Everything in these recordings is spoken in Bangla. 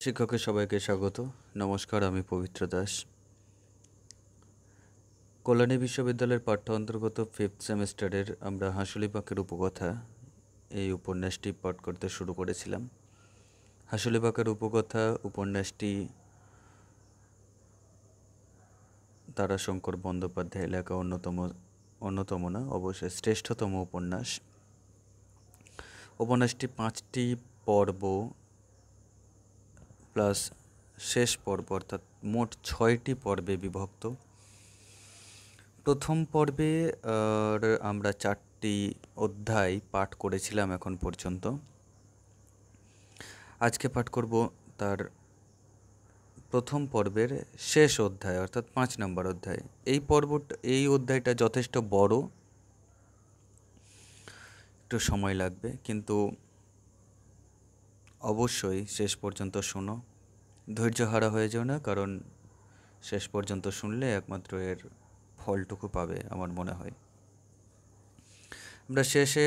শিক্ষকের সবাইকে স্বাগত। নমস্কার, আমি পবিত্র দাস। কল্যাণী বিশ্ববিদ্যালয়ের পাঠ্য অন্তর্গত 5th সেমেস্টারের আমরা হাঁসুলিপাকের উপকথা এই উপন্যাসটি পাঠ করতে শুরু করেছিলাম। হাঁসুলিপাকের উপকথা উপন্যাসটি তারাশঙ্কর বন্দ্যোপাধ্যায় লেখা অন্যতম না, অবশ্যই শ্রেষ্ঠতম উপন্যাস। উপন্যাসটি 5টি পর্ব প্লাস শেষ পর্ব, অর্থাৎ মোট 6টি পর্বে বিভক্ত। প্রথম পর্বে আমরা 4টি অধ্যায় পাঠ করেছিলাম এখন পর্যন্ত। আজকে পাঠ করব তার প্রথম পর্বের শেষ অধ্যায়, অর্থাৎ 5 নম্বর অধ্যায়। এই অধ্যায়টা যথেষ্ট বড়, একটু সময় লাগবে, কিন্তু অবশ্যই শেষ পর্যন্ত শোনো। ধৈর্য হারা হয়ে যাও না, কারণ শেষ পর্যন্ত শুনলে একমাত্র এর ফলটুকু পাবে আমার মনে হয়। আমরা শেষে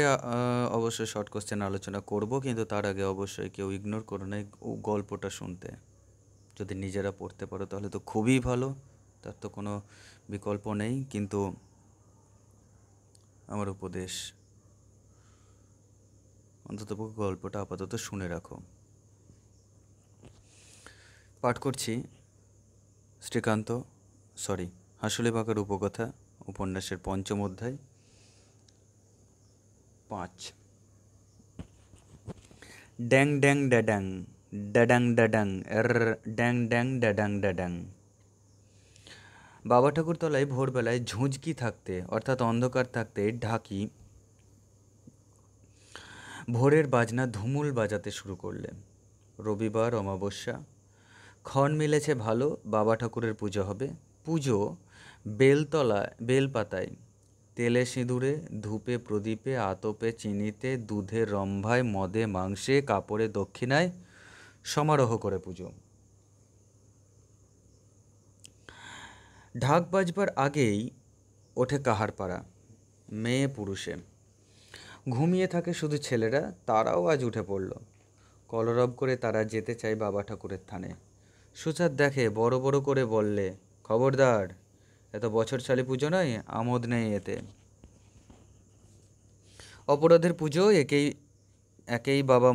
অবশ্যই শর্ট কোশ্চেন আলোচনা করব, কিন্তু তার আগে অবশ্যই কেউ ইগনোর করো না গল্পটা শুনতে। যদি নিজেরা পড়তে পারো তাহলে তো খুবই ভালো, তার তো কোনো বিকল্প নেই, কিন্তু আমার উপদেশ অন্তত গল্পটা আপাতত শুনে রাখো। পাঠ করছি হাঁসুলিপাকের উপকথা উপন্যাসের 5ম অধ্যায় 5। ড্যাং ড্যাং ড্যাডাং ড্যাডাং ড্যাডাং ড্যাং ড্যাং ড্যাডাং ড্যাডাং। বাবা ঠাকুরতলায় ভোরবেলায় ঝুঁঝকি থাকতে, অর্থাৎ অন্ধকার থাকতে ঢাকি ভোরের বাজনা ধুমুল বাজাতে শুরু করলেন। রবিবার, অমাবস্যা, ক্ষণ মিলেছে ভালো, বাবা ঠাকুরের পুজো হবে। পুজো বেলপাতায়, তেলে সিঁদুরে, ধূপে প্রদীপে, আতপে চিনিতে, দুধে রম্ভায়, মদে মাংসে, কাপড়ে দক্ষিণায়, সমারোহ করে পুজো। ঢাক বাজবার আগেই ওঠে কাহার পাড়া, মেয়ে পুরুষে। ঘুমিয়ে থাকে শুধু ছেলেরা, তারাও আজ উঠে পড়ল। কলরব করে তারা যেতে চায় বাবা ঠাকুরের থানে। সুচাঁদ দেখে, বড় বড় করে বললে, খবরদার, এত বছরছালি পুজো নয়, আমোদ নেই এতে। অপরাধের পুজো, একেই বাবা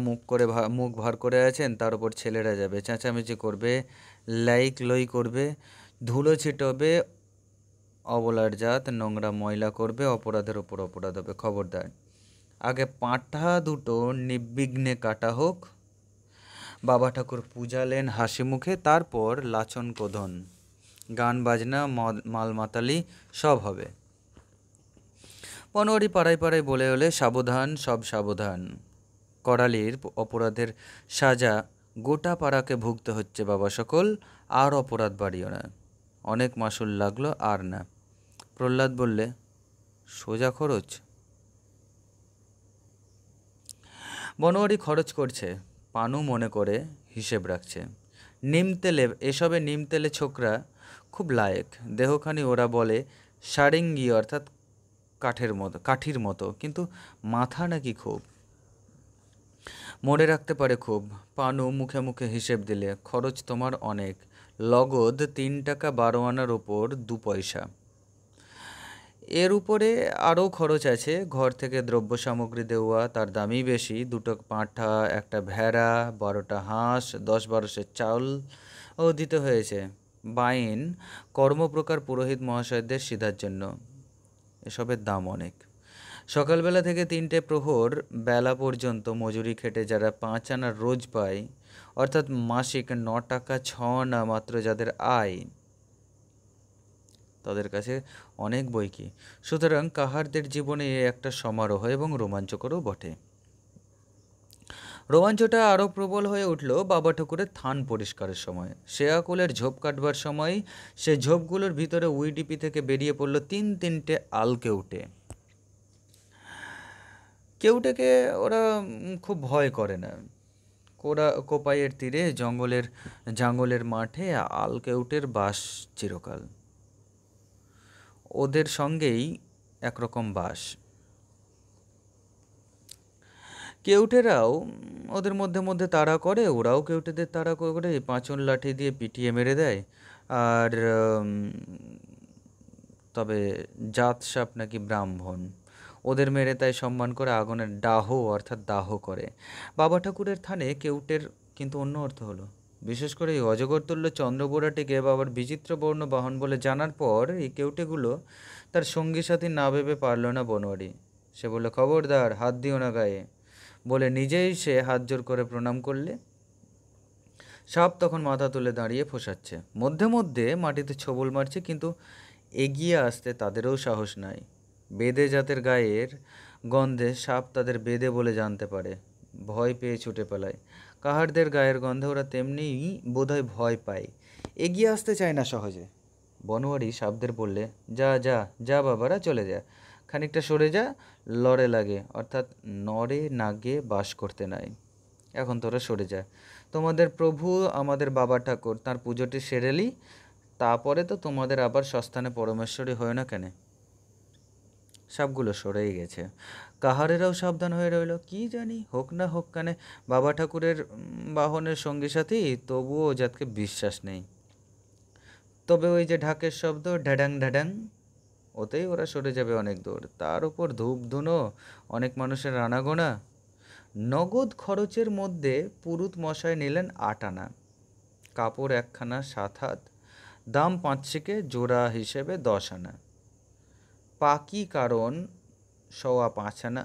মুখ ভার করে আছেন, তার উপর ছেলেরা যাবে, চেঁচামেচি করবে, লাইক লই করবে, ধুলো ছিটবে, অবলার জাত, নোংরা ময়লা করবে, অপরাধের ওপর অপরাধ হবে। খবরদার, আগে পাঁঠা দুটো নির্বিঘ্নে কাটা হোক। বাবা ঠাকুর পূজালেন হাসি মুখে, তারপর লাচন কোধন, গান বাজনা, মালমাতালি সব হবে। পনোয়ারি পাড়ায় পাড়ায় বলে হলে, সাবধান, সব সাবধান। করালির অপরাধের সাজা গোটা পাড়াকে ভুগতে হচ্ছে বাবা সকল, আর অপরাধ বাড়িও না। অনেক মাসুল লাগলো, আর না। প্রহ্লাদ বললে, সোজা খরচ? বনোয়ারি খরচ করছে, পানু মনে করে হিসেব রাখছে। এসবে নিমতেলে ছোকরা খুব লায়েক, দেহখানি ওরা বলে সারেঙ্গি, অর্থাৎ কাঠির মতো, কিন্তু মাথা নাকি খুব মনে রাখতে পারে খুব। পানু মুখে মুখে হিসেব দিলে, খরচ তোমার অনেক, লগদ 3 টাকা 12 আনার ওপর 2 পয়সা। এর উপরে আরও খরচ আছে, ঘর থেকে দ্রব্য সামগ্রী দেওয়া, তার দামই বেশি। 2টো পাঁঠা, একটা ভেড়া, 12টা হাঁস, 10-12 সের চাউলও দিতে হয়েছে। বাইন কর্মপ্রকার পুরোহিত মহাশয়দের সিধার জন্য। এসবের দাম অনেক। সকালবেলা থেকে 3টে প্রহর বেলা পর্যন্ত মজুরি খেটে যারা 5 আনা রোজ পায়, অর্থাৎ মাসিক 9 টাকা 6 আনা মাত্র যাদের আয়, তাদের কাছে অনেক বই কি। সুতরাং কাহারদের জীবনে একটা সমারোহ এবং রোমাঞ্চকরও বটে। রোমাঞ্চটা আরও প্রবল হয়ে উঠল বাবা ঠাকুরের থান পরিষ্কারের সময়। শেয়াকুলের ঝোপ কাটবার সময় সে ঝোপগুলোর ভিতরে উইডিপি থেকে বেরিয়ে পড়ল 3-3টে আলকেউটে। কেউটেকে ওরা খুব ভয় করে না। কোপাইয়ের তীরে জঙ্গলের মাঠে আলকেউটের বাস চিরকাল। ওদের সঙ্গেই একরকম বাস। কেউটেরাও ওদের মধ্যে মধ্যে তাড়া করে, ওরাও কেউটেদের তাড়া করে পাঁচন লাঠি দিয়ে পিটিয়ে মেরে দেয়। আর তবে জাত সাপ নাকি ব্রাহ্মণ, ওদের মেরে তাই সম্মান করে আগুনের ডাহ অর্থাৎ দাহ করে। বাবা ঠাকুরের থানে কেউটের কিন্তু অন্য অর্থ হলো। বিশেষ করে এই অজগরতুল্য চন্দ্রবোড়াটিকে বাবার বিচিত্র বর্ণ বাহন বলে জানার পর এই কেউটেগুলো তার সঙ্গী সাথী না ভেবে পারল না বনোয়ারি। সে বলল, খবরদার, হাত দিও না গায়ে, বলে নিজেই সে হাত জোর করে প্রণাম করলে। সাপ তখন মাথা তুলে দাঁড়িয়ে ফোঁসাচ্ছে, মধ্যে মধ্যে মাটিতে ছোবল মারছে, কিন্তু এগিয়ে আসতে তাদেরও সাহস নাই। বেদে জাতের গায়ের গন্ধে সাপ তাদের বেদে বলে জানতে পারে, ভয় পেয়ে ছুটে পালায়। কাহারদের গায়ের গন্ধে ওরা তেমনিই বোধহয় ভয় পায়, এগিয়ে আসতে চায় না সহজে। বনোয়ারি সাপদের বললে, যা যা যা বাবারা, চলে যা, খানিকটা সরে যা, লড়ে লাগে অর্থাৎ নরে নাগে বাস করতে নাই। এখন তোরা সরে যা, তোমাদের প্রভু আমাদের বাবা ঠাকুর, তার পুজোটি সেরেলি, তারপরে তো তোমাদের আবার সস্থানে পরমেশ্বরী হয় না কেন। সবগুলো সরেই গেছে। কাহারেরাও সাবধান হয়ে রইল, কি জানি হোক না হোক কানে বাবা ঠাকুরের বাহনের সঙ্গী সাথী, তবুও যাতকে বিশ্বাস নেই। তবে ওই যে ঢাকের শব্দ, ঢ্যাডাং ঢ্যাডাং, ওতেই ওরা সরে যাবে অনেক দূর। তার উপর ধূপ ধুনো, অনেক মানুষের আনাগোনা। নগদ খরচের মধ্যে পুরুত মশাই নিলেন 8 আনা, কাপড় একখানা 7 হাত, দাম 5 জোড়া হিসেবে 10 আনা, পাকি কারণ 5.25 আনা,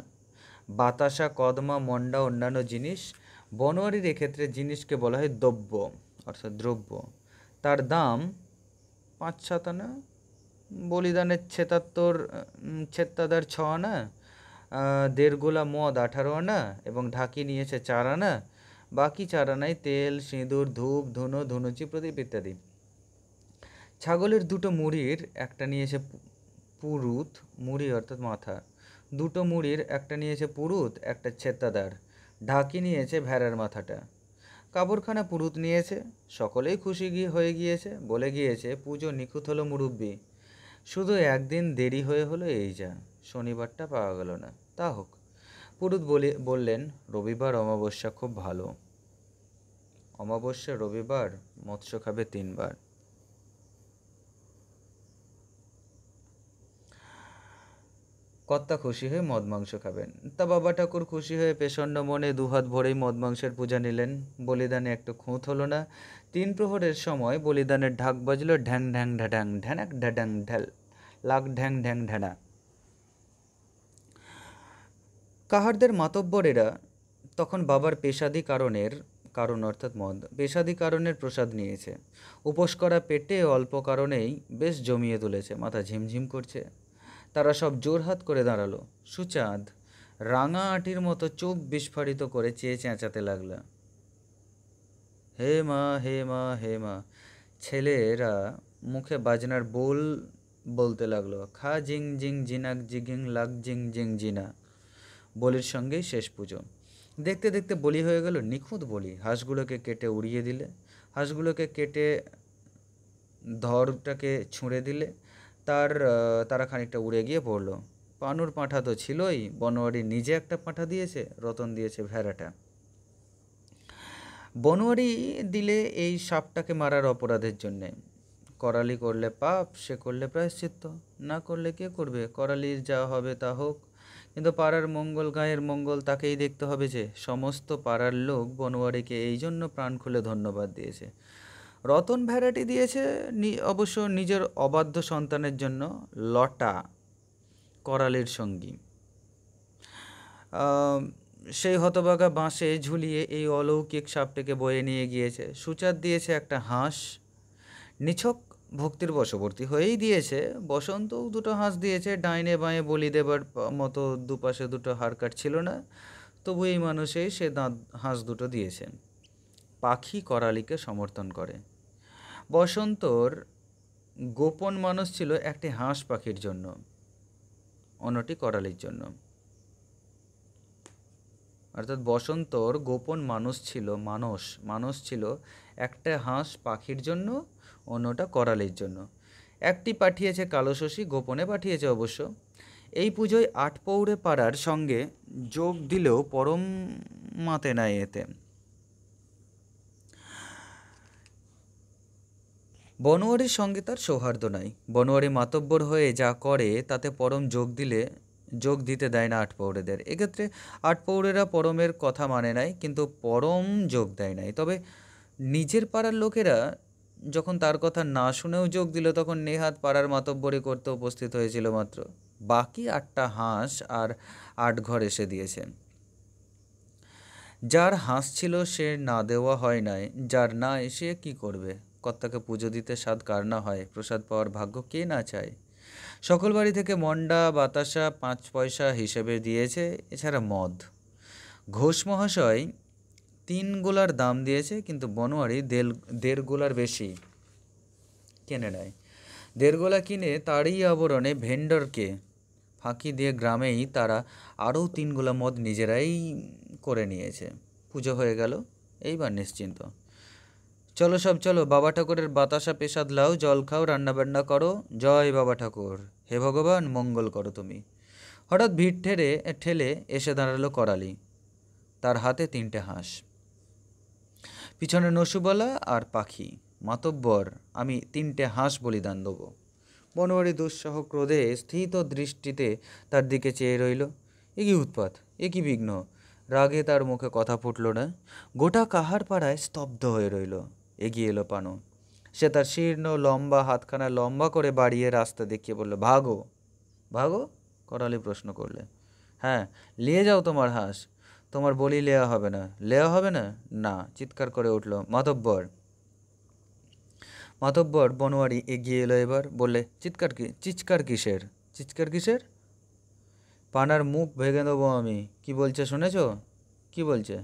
বাতাসা, কদমা, মন্ডা, অন্যান্য জিনিস। বনোয়ারির এক্ষেত্রে জিনিসকে বলা হয় দ্রব্য অর্থাৎ দ্রব্য, তার দাম 5-7 আনা। বলিদানের 76 ছেত্তাদার 6 আনা, 1.5 গোলা মদ 18 আনা, এবং ঢাকি নিয়েছে 4 আনা। বাকি 4 আনায় তেল, সিঁদুর, ধূপ, ধুনো, ধুনুচি, প্রদীপ ইত্যাদি। ছাগলের 2টো মুড়ির একটা নিয়েছে পুরুত, মুড়ি অর্থাৎ মাথা, 2টো মুড়ির একটা নিয়েছে পুরুত, একটা ছেত্তাদার। ঢাকি নিয়েছে ভেড়ার মাথাটা। কাপড়খানা পুরুত নিয়েছে। সকলেই খুশি হয়ে গিয়েছে, বলে গিয়েছে, পুজো নিখুঁত হলো মুরব্বি, শুধু একদিন দেরি হয়ে হলো এই যা, শনিবারটা পাওয়া গেল না। তা হোক। পুরুত বললেন, রবিবার অমাবস্যা খুব ভালো, অমাবস্যা রবিবার মৎস্য খাবে 3 বার। কর্তা খুশি হয়ে মদ মাংস খাবেন। তা বাবা ঠাকুর খুশি হয়ে পেছন্ন মনে 2 হাত ভরেই মদ মাংসের পূজা নিলেন। বলিদানে একটু খুঁত হলো না। 3 প্রহরের সময় বলিদানের ঢাক বাজল, ঢ্যাং ঢ্যাং ঢ্যাডাং, ঢ্যানাক ঢ্যাডাং ঢ্যাল, লাগ ঢ্যাং ঢ্যাং ঢ্যানা। কাহারদের মাতব্বরেরা তখন বাবার কারণ অর্থাৎ মদ, পেশাদি কারণের প্রসাদ নিয়েছে। উপোস করা পেটে অল্প কারণেই বেশ জমিয়ে তুলেছে, মাথা ঝিমঝিম করছে। তারা সব জোরহাত করে দাঁড়ালো। সুচাঁদ রাঙা আটির মতো চোখ বিস্ফারিত করে চেয়ে চেঁচাতে লাগল, হে মা হে মা হে মা। ছেলেরা মুখে বাজনার বোল বলতে লাগলো, খা জিং জিং জিনাক জিগিং লাগ জিং জিং জিনা। বলির সঙ্গেই শেষ পুজো। দেখতে দেখতে বলি হয়ে গেল নিখুঁত বলি। হাঁসগুলোকে কেটে উড়িয়ে দিলে, হাঁসগুলোকে কেটে ধরটাকে ছুঁড়ে দিলে, তারা খানিকটা উড়ে গিয়ে পড়ল। পানুর পাঁঠা তো ছিলই, বনোয়ারি নিজে একটা পাঁঠা দিয়েছে, রতন দিয়েছে ভেড়াটা। বনোয়ারি দিলে এই সাপটাকে মারার অপরাধের জন্যে। করালি করলে পাপ, সে করলে প্রায়শ্চিত্ত, না করলে কে করবে? করালির যা হবে তা হোক, কিন্তু পাড়ার মঙ্গল, গায়ের মঙ্গল তাকেই দেখতে হবে যে। সমস্ত পাড়ার লোক বনোয়ারিকে এই জন্য প্রাণ খুলে ধন্যবাদ দিয়েছে। রতন ভেড়াটি দিয়েছে অবশ্য নিজের অবাধ্য সন্তানের জন্য, লটা করালির সঙ্গী। সেই হতবাগা বাঁশে ঝুলিয়ে এই অলৌকিক সাপটিকে বয়ে নিয়ে গিয়েছে। সুচাঁদ দিয়েছে একটা হাঁস, নিছক ভক্তির বশবর্তী হয়েই দিয়েছে। বসন্তও 2টো হাঁস দিয়েছে, ডাইনে বাঁয়ে বলি দেবার মতো দুপাশে 2টো হাড় কাট ছিল না, তবু এই মানুষেই সে হাঁস 2টো দিয়েছে। পাখি করালিকে সমর্থন করে। বসন্তর গোপন মানুষ ছিল একটি হাঁস পাখির জন্য, অন্যটি করালির জন্য। অর্থাৎ বসন্তর গোপন মানুষ ছিল একটা হাঁস পাখির জন্য, অন্যটা করালির জন্য। একটি পাঠিয়েছে কালো শশী, গোপনে পাঠিয়েছে অবশ্য। এই পুজোয় আটপৌরে পাড়ার সঙ্গে যোগ দিলেও পরম মাতে নাই এতে। বনোয়ারির সঙ্গে তার সৌহার্দ্য নাই। বনোয়ারি মাতব্বর হয়ে যা করে তাতে পরম যোগ দিতে দেয় না আটপৌরেদের। এক্ষেত্রে আটপৌরেরা পরমের কথা মানে নাই, কিন্তু পরম যোগ দেয় নাই। তবে নিজের পাড়ার লোকেরা যখন তার কথা না শুনেও যোগ দিল, তখন নেহাত পাড়ার মাতব্বরি করতে উপস্থিত হয়েছিল মাত্র। বাকি 8টা হাঁস আর 8 ঘর এসে দিয়েছে। যার হাঁস ছিল সে না দেওয়া হয় নাই, যার না এসে কি করবে? কর্তাকে পুজো দিতে স্বাদ কার না হয়, প্রসাদ পাওয়ার ভাগ্য কে না চায়? সকল বাড়ি থেকে মন্ডা বাতাসা 5 পয়সা হিসেবে দিয়েছে, এছাড়া মদ। ঘোষ মহাশয় 3 গোলার দাম দিয়েছে, কিন্তু বনোয়ারি 1.5 গোলার বেশি কিনে নেয়। 1.5 গোলা কিনে তারই আবরণে ভেন্ডরকে ফাঁকি দিয়ে গ্রামেই তারা আরও 3 গোলা মদ নিজেরাই করে নিয়েছে। পুজো হয়ে গেল, এইবার নিশ্চিন্ত। চলো সব চলো, বাবা ঠাকুরের বাতাসা পেশাদ লাও, জল খাও, রান্নাবান্না করো। জয় বাবা ঠাকুর, হে ভগবান মঙ্গল করো তুমি। হঠাৎ ভিড় ঠেলে এসে দাঁড়ালো করালি, তার হাতে 3টে হাঁস, পিছনে নসুবালা আর পাখি। মাতব্বর, আমি 3টে হাঁস বলিদান দেবো। বনোয়ারি দুঃসহ ক্রোধে স্থিত দৃষ্টিতে তার দিকে চেয়ে রইল। এ কি উৎপাত, এ কি বিঘ্ন? রাগে তার মুখে কথা ফুটল না। গোটা কাহার পাড়ায় স্তব্ধ হয়ে রইল। এগিয়ে এলো পানু। সে তার শীর্ণ লম্বা হাতখানা লম্বা করে বাড়িয়ে রাস্তা দেখিয়ে বলল, ভাগো। ভাগো? করালি প্রশ্ন করলে। হ্যাঁ, নিয়ে যাও তোমার হাঁস, তোমার বলি লেয়া হবে না। লেয়া হবে না? না, চিৎকার করে উঠল মাতব্বর। বনোয়ারি এগিয়ে এলো এবার, বললে, চিৎকার কিসের? পানার মুখ ভেঙে দেবো আমি। কি বলছে শুনেছ? কি বলছে?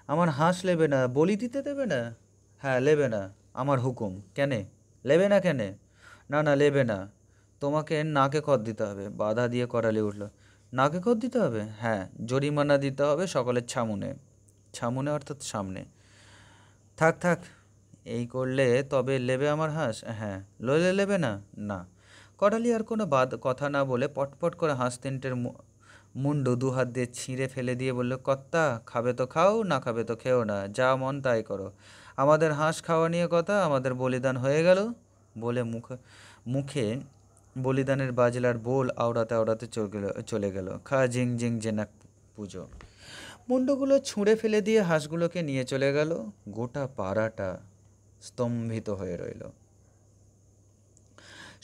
আমার হাঁস নেবে না, বলি দিতে দেবে না? হ্যাঁ, নেবে না, আমার হুকুম। কেনে? নেবে না কেনে? না, নেবে না, তোমাকে নাকে খত দিতে হবে। বাধা দিয়ে করালি উঠল। নাকে খত দিতে হবে? হ্যাঁ, জরিমানা দিতে হবে সকলের ছামুনে অর্থাৎ সামনে। থাক, এই করলে তবে নেবে আমার হাঁস? হ্যাঁ। লইলে নেবে না? না। করালি আর কোনো কথা না বলে পটপট করে হাঁস 3টের মুন্ডু 2 হাত দিয়ে ছিঁড়ে ফেলে দিয়ে বলল, কর্তা, খাবে তো খাও, না খাবে তো খেও না, যা মন তাই করো। আমাদের হাঁস খাওয়া নিয়ে কথা, আমাদের বলিদান হয়ে গেল। বলে মুখে বলিদানের বাজলার বোল আওড়াতে চলে গেল। খা ঝিং ঝিং জেনাক পুজো। মুন্ডুগুলো ছুঁড়ে ফেলে দিয়ে হাঁসগুলোকে নিয়ে চলে গেল। গোটা পাড়াটা স্তম্ভিত হয়ে রইল।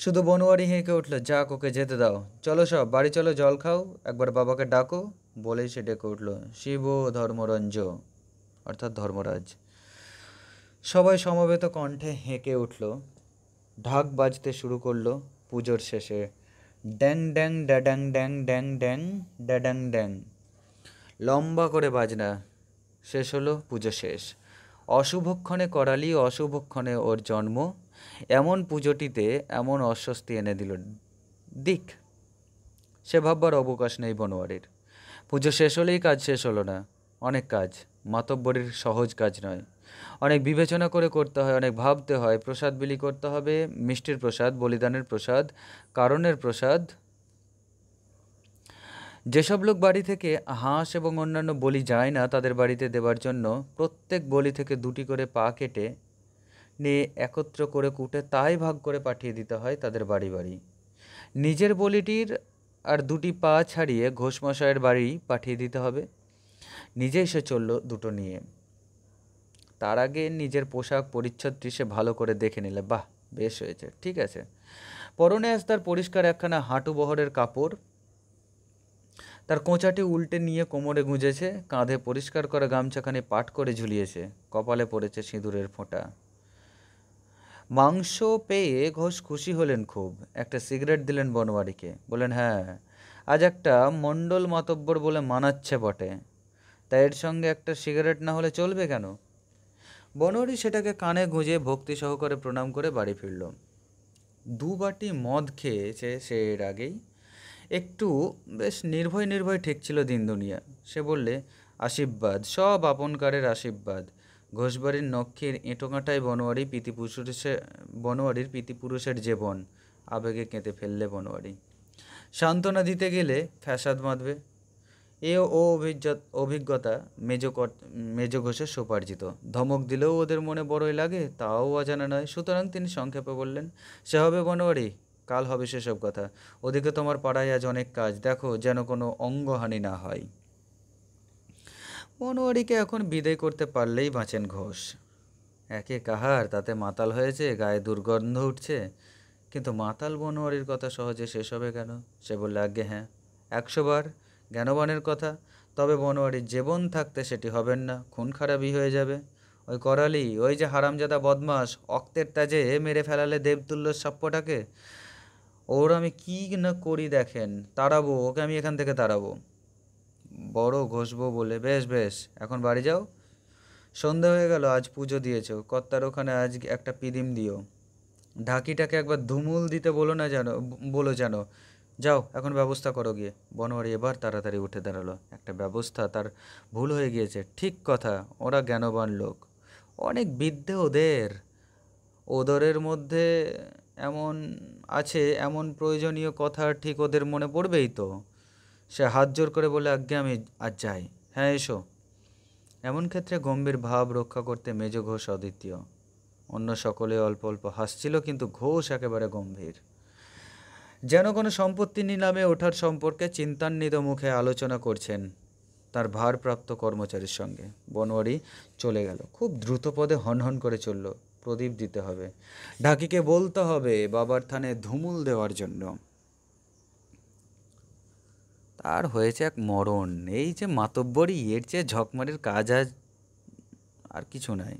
শুধু বনোয়ারি হেঁকে উঠল, যাক, ওকে যেতে দাও। চলো সব বাড়ি চলো, জল খাও, একবার বাবাকে ডাকো। বলেই সে ডেকে উঠল, শিব ধর্মরঞ্জ অর্থাৎ ধর্মরাজ। সবাই সমবেত কণ্ঠে হেঁকে উঠল। ঢাক বাজতে শুরু করলো। পুজোর শেষে ড্যাং ড্যাং ড্যাড্যাং ড্যাং ড্যাং ড্যাং ড্যাড্যাং ড্যাং লম্বা করে বাজনা। শেষ হলো, পুজো শেষ। অশুভক্ষণে করালি, অশুভক্ষণে ওর জন্ম। এমন পুজোটিতে এমন অস্বস্তি এনে দিল দিক, সে ভাববার অবকাশ নেই বনোয়ারির। পুজো শেষ হলেই কাজ শেষ হলো না। অনেক কাজ, মাতব্বরির সহজ কাজ নয়। অনেক বিবেচনা করে করতে হয়, অনেক ভাবতে হয়। প্রসাদ বিলি করতে হবে, মিষ্টির প্রসাদ, বলিদানের প্রসাদ, কারণের প্রসাদ। যেসব লোক বাড়ি থেকে হাঁস এবং অন্যান্য বলি যায় না, তাদের বাড়িতে দেবার জন্য প্রত্যেক বলি থেকে 2টি করে পা কেটে নিয়ে একত্র করে কুটে তাই ভাগ করে পাঠিয়ে দিতে হয় তাদের বাড়ি। নিজের বলিটির আর 2টি পা ছাড়িয়ে ঘোষমশাইয়ের বাড়ি পাঠিয়ে দিতে হবে। নিজেই সে চলল 2টো নিয়ে। তার আগে নিজের পোশাক পরিচ্ছদটি সে ভালো করে দেখে নিলে। বাহ, বেশ হয়েছে, ঠিক আছে। পরনে আজ তার পরিষ্কার একখানা হাঁটু বহরের কাপড়। তার কোঁচাটি উল্টে নিয়ে কোমরে গুঁজেছে, কাঁধে পরিষ্কার করা গামছাখানি পাট করে ঝুলিয়েছে, কপালে পড়েছে সিঁদুরের ফোঁটা। মাংস পেয়ে ঘোষ খুশি হলেন খুব। একটা সিগারেট দিলেন বনোয়ারিকে, বললেন, হ্যাঁ, আজ একটা মণ্ডল মাতব্বর বলে মানাচ্ছে বটে, তাই এর সঙ্গে একটা সিগারেট না হলে চলবে কেন? বনোয়ারি সেটাকে কানে গুঁজে ভক্তি সহকারে প্রণাম করে বাড়ি ফিরল। 2 বাটি মদ খেয়েছে সে এর আগেই। একটু বেশ নির্ভয় ঠেকছিল দিন দুনিয়া। সে বললে, আশীর্বাদ, সব আপনকারের আশীর্বাদ। ঘোষবাড়ির নক্ষীর এঁটোকাঁটায় বনোয়ারির পিতিপুরুষের জীবন। আবেগে কেঁদে ফেললে বনোয়ারি। সান্ত্বনা দিতে গেলে ফ্যাসাদ বাঁধবে। ও অভিজ্ঞতা মেজ ঘোষের সোপার্জিত। ধমক দিলেও ওদের মনে বড়ই লাগে, তাও অজানা নয়। সুতরাং তিনি সংক্ষেপে বললেন, সে হবে বনোয়ারি, কাল হবে সেসব কথা। ওদিকে তোমার পাড়ায় আজ অনেক কাজ, দেখো যেন কোনো অঙ্গহানি না হয়। বনোয়ারিকে এখন বিদায় করতে পারলেই বাঁচেন ঘোষ। একে কাহার তাতে মাতাল হয়েছে, গায়ে দুর্গন্ধ উঠছে, কিন্তু মাতাল বনোয়ারির কথা সহজে শেষ হবে কেন? সে বললে, আজ্ঞে হ্যাঁ, 100 বার জ্ঞানবানের কথা। তবে বনোয়ারির জীবন থাকতে সেটি হবেন না, খুন খারাপই হয়ে যাবে। ওই করালি, ওই যে হারামজাদা বদমাস, অক্তের তাজে মেরে ফেলালে দেবতুল্য সাপ্যটাকে। ওর আমি কি না করি দেখেন, তাড়াবো ওকে, আমি এখান থেকে তাড়াবো। বড় ঘষবো বলে, বেশ বেশ, এখন বাড়ি যাও। সন্ধে হয়ে গেল, আজ পুজো দিয়েছো, কর্তার ওখানে আজ একটা পিদিম দিও। ঢাকিটাকে একবার ধুমুল দিতে বলো যেন। যাও, এখন ব্যবস্থা করো গিয়ে। বনোয়ারি এবার তাড়াতাড়ি উঠে দাঁড়ালো। একটা ব্যবস্থা, তার ভুল হয়ে গিয়েছে। ঠিক কথা, ওরা জ্ঞানবান লোক, অনেক বিদ্যে ওদের। ওদরের মধ্যে এমন আছে, এমন প্রয়োজনীয় কথা ঠিক ওদের মনে পড়বেই তো। সে হাত জোর করে বলে, আজ্ঞে আমি আজ যাই। হ্যাঁ এসো। এমন ক্ষেত্রে গম্ভীর ভাব রক্ষা করতে মেজ ঘোষ অদ্বিতীয়। অন্য সকলে অল্প অল্প হাসছিল, কিন্তু ঘোষ একেবারে গম্ভীর, যেন কোনো সম্পত্তি নিলামে ওঠার সম্পর্কে চিন্তান্বিত মুখে আলোচনা করছেন তার ভারপ্রাপ্ত কর্মচারীর সঙ্গে। বনোয়ারি চলে গেল, খুব দ্রুত পদে হনহন করে চলল। প্রদীপ দিতে হবে, ঢাকিকে বলতে হবে বাবার থানে ধুমুল দেওয়ার জন্য। তার হয়েছে এক মরণ। এই যে মাতব্বরি, এর চেয়ে ঝকমারির কাজ আর কিছু নাই।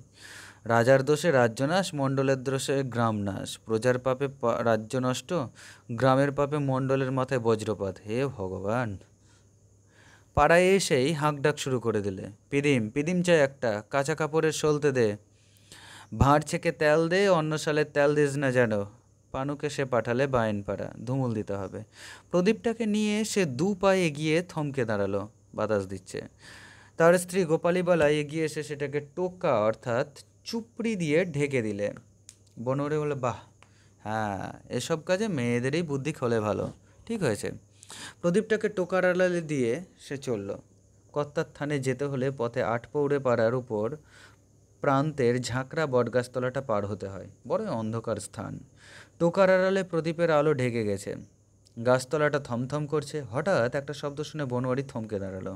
রাজার দোষে রাজ্যনাশ, মণ্ডলের দোষে গ্রাম নাশ। প্রজার পাপে রাজ্য নষ্ট, গ্রামের পাপে মণ্ডলের মাথায় বজ্রপাত। হে ভগবান! পাড়ায় এসেই হাঁকডাক শুরু করে দিলে, পিদিম পিদিম চাই একটা, কাঁচা কাপড়ের সলতে দে, ভাঁড় ছেঁকে তেল দে, অন্য সালের তেল দিস না যেন। পানুকে সে পাঠালে বায়েনপাড়া, ধুমুল দিতে হবে। প্রদীপটাকে নিয়ে সে 2 পায়ে এগিয়ে থমকে দাঁড়ালো, বাতাস দিচ্ছে। তার স্ত্রী গোপালীবালা এগিয়ে এসে সেটাকে টোকা অর্থাৎ চুপড়ি দিয়ে ঢেকে দিলে। বনোয়ারি বলে, বাহ, হ্যাঁ, এসব কাজে মেয়েদেরই বুদ্ধি খোলে ভালো, ঠিক হয়েছে। প্রদীপটাকে টোকার আড়ালে দিয়ে সে চলল। কর্তার থানে যেতে হলে পথে 8 পৌড়ে পাড়ার উপর প্রান্তের ঝাঁকড়া বটগাছতলাটা পার হতে হয়। বড়ই অন্ধকার স্থান। টোকার আড়ালে প্রদীপের আলো ঢেকে গেছে, গাছতলাটা থমথম করছে। হঠাৎ একটা শব্দ শুনে বনোয়ারি থমকে দাঁড়ালো।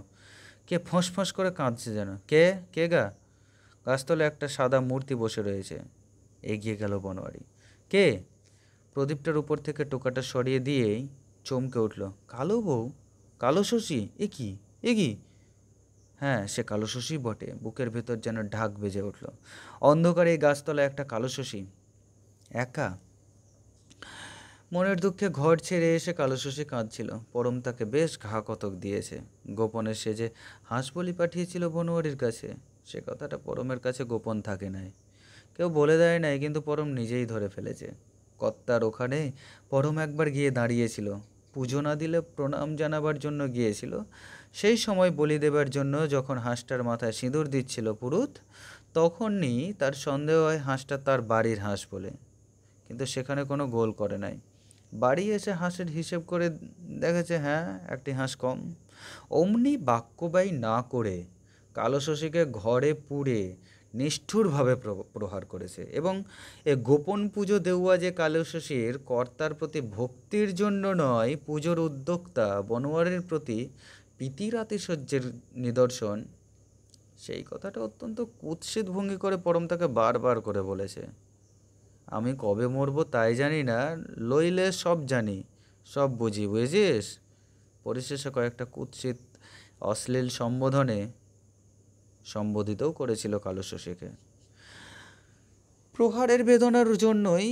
কে ফোঁস করে কাঁদছে যেন। কে কে গা? গাছতলায় একটা সাদা মূর্তি বসে রয়েছে। এগিয়ে গেল বনোয়ারি। কে? প্রদীপটার উপর থেকে টোকাটা সরিয়ে দিয়েই চমকে উঠল। কালো বউ, কালো শশী, এ কি এ কি? হ্যাঁ, সে কালো শশী বটে। বুকের ভেতর যেন ঢাক বেজে উঠল। অন্ধকারে এই গাছতলায় একটা কালো শশী একা। মনের দুঃখে ঘর ছেড়ে এসে কালো শশী কাঁদছিল। পরম তাকে বেশ ঘা কতক দিয়েছে। গোপনে সে যে হাঁস বলি পাঠিয়েছিল বনোয়ারির কাছে, সে কথাটা পরমের কাছে গোপন থাকে নাই, কেউ বলে দেয় নাই, কিন্তু পরম নিজেই ধরে ফেলেছে। কর্তার ওখানে পরম একবার গিয়ে দাঁড়িয়েছিল, পুজো না দিলে প্রণাম জানাবার জন্য গিয়েছিল। সেই সময় বলি দেবার জন্য যখন হাঁসটার মাথায় সিঁদুর দিচ্ছিল পুরুত, তখনই তার সন্দেহ হয় হাঁসটা তার বাড়ির হাঁস বলে, কিন্তু সেখানে কোনো গোল করে নাই। বাড়ি এসে হাঁসের হিসেব করে দেখেছে, হ্যাঁ, একটি হাঁস কম। অমনি বাক্যব্যয় না করে কালো শশীকে ঘরে পুড়ে নিষ্ঠুরভাবে প্রহার করেছে। এবং এ গোপন পুজো দেওয়া যে কালো শশীর কর্তার প্রতি ভক্তির জন্য নয়, পুজোর উদ্যোক্তা বনোয়ারির প্রতি প্রীতির আতিশয্যের নিদর্শন, সেই কথাটা অত্যন্ত কুৎসিত ভঙ্গি করে পরম তাকে বারবার করে বলেছে। আমি কবে মরবো তাই জানি না, লইলে সব জানি, সব বুঝি, বুঝেছিস? পরিশেষে কয়েকটা কুৎসিত অশ্লীল সম্বোধনে সম্বোধিতও করেছিল কালো শশীকে। প্রহারের বেদনার জন্যই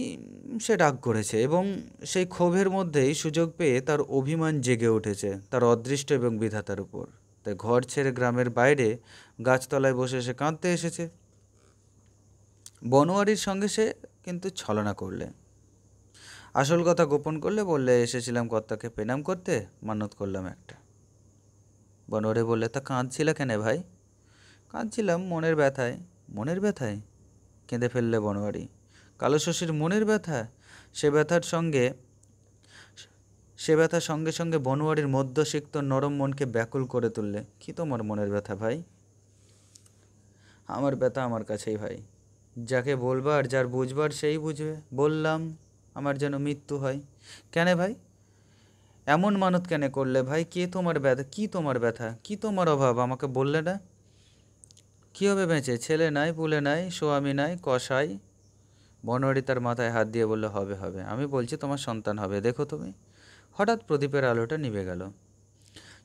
সে রাগ করেছে, এবং সেই ক্ষোভের মধ্যেই সুযোগ পেয়ে তার অভিমান জেগে উঠেছে তার অদৃষ্ট এবং বিধাতার উপর। তাই ঘর ছেড়ে গ্রামের বাইরে গাছতলায় বসে সে কাঁদতে এসেছে। বনোয়ারির সঙ্গে সে কিন্তু ছলনা করলে, আসল কথা গোপন করলে। বললে, এসেছিলাম কর্তাকে প্রণাম করতে, মানত করলাম একটা। বনোয়ারি বললে, তা কাঁদছিল কেন ভাই? কাঁদছিলাম মনের ব্যথায়। মনের ব্যথায়? কেঁদে ফেললে বনোয়ারি। কালো শশীর মনের ব্যথা? সে ব্যথা সঙ্গে সঙ্গে বনোয়ারির মধ্যসিক্ত নরম মনকে ব্যাকুল করে তুললে। কি তোমার মনের ব্যথা ভাই? আমার ব্যথা আমার কাছেই ভাই, যাকে বলবার যার বুঝবার সেই বুঝবে। বললাম আমার যেন মৃত্যু হয়। কেন ভাই এমন মানত কেন করলে ভাই? কে তোমার ব্যথা? কি তোমার ব্যথা? কি তোমার অভাব আমাকে বললে না? কী হবে বেঁচে? ছেলে নাই, পুলে নাই, স্বামী নাই, কসাই। বনোয়ারি তার মাথায় হাত দিয়ে বললে, হবে হবে, আমি বলছি তোমার সন্তান হবে, দেখো তুমি। হঠাৎ প্রদীপের আলোটা নিভে গেল।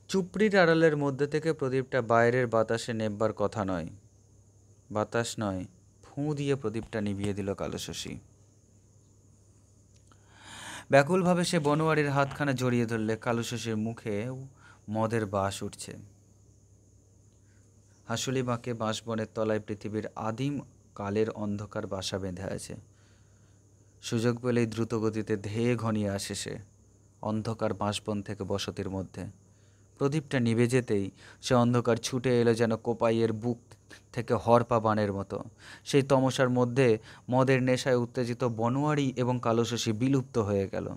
চুপড়ির আড়ালের মধ্যে থেকে প্রদীপটা বাইরের বাতাসে নেববার কথা নয়, বাতাস নয়, ফুঁ দিয়ে প্রদীপটা নিভিয়ে দিল কালো শশী। ব্যাকুলভাবে সে বনোয়ারির হাতখানা জড়িয়ে ধরলে। কালো শশীর মুখে মদের বাস উঠছে। হাসুলি বাঁকে বাঁশবনের তলায় পৃথিবীর আদিম কালের অন্ধকার বাসা বেঁধে আছে। সুযোগ পেলেই দ্রুত গতিতে ধেয়ে ঘনিয়ে আসে সে অন্ধকার বাঁশবন থেকে বসতির মধ্যে। প্রদীপটা নিভে যেতেই সে অন্ধকার ছুটে এলো যেন কোপাইয়ের বুক থেকে হরপা বানের মতো। সেই তমসার মধ্যে মদের নেশায় উত্তেজিত বনোয়ারি এবং কালো শশী বিলুপ্ত হয়ে গেল।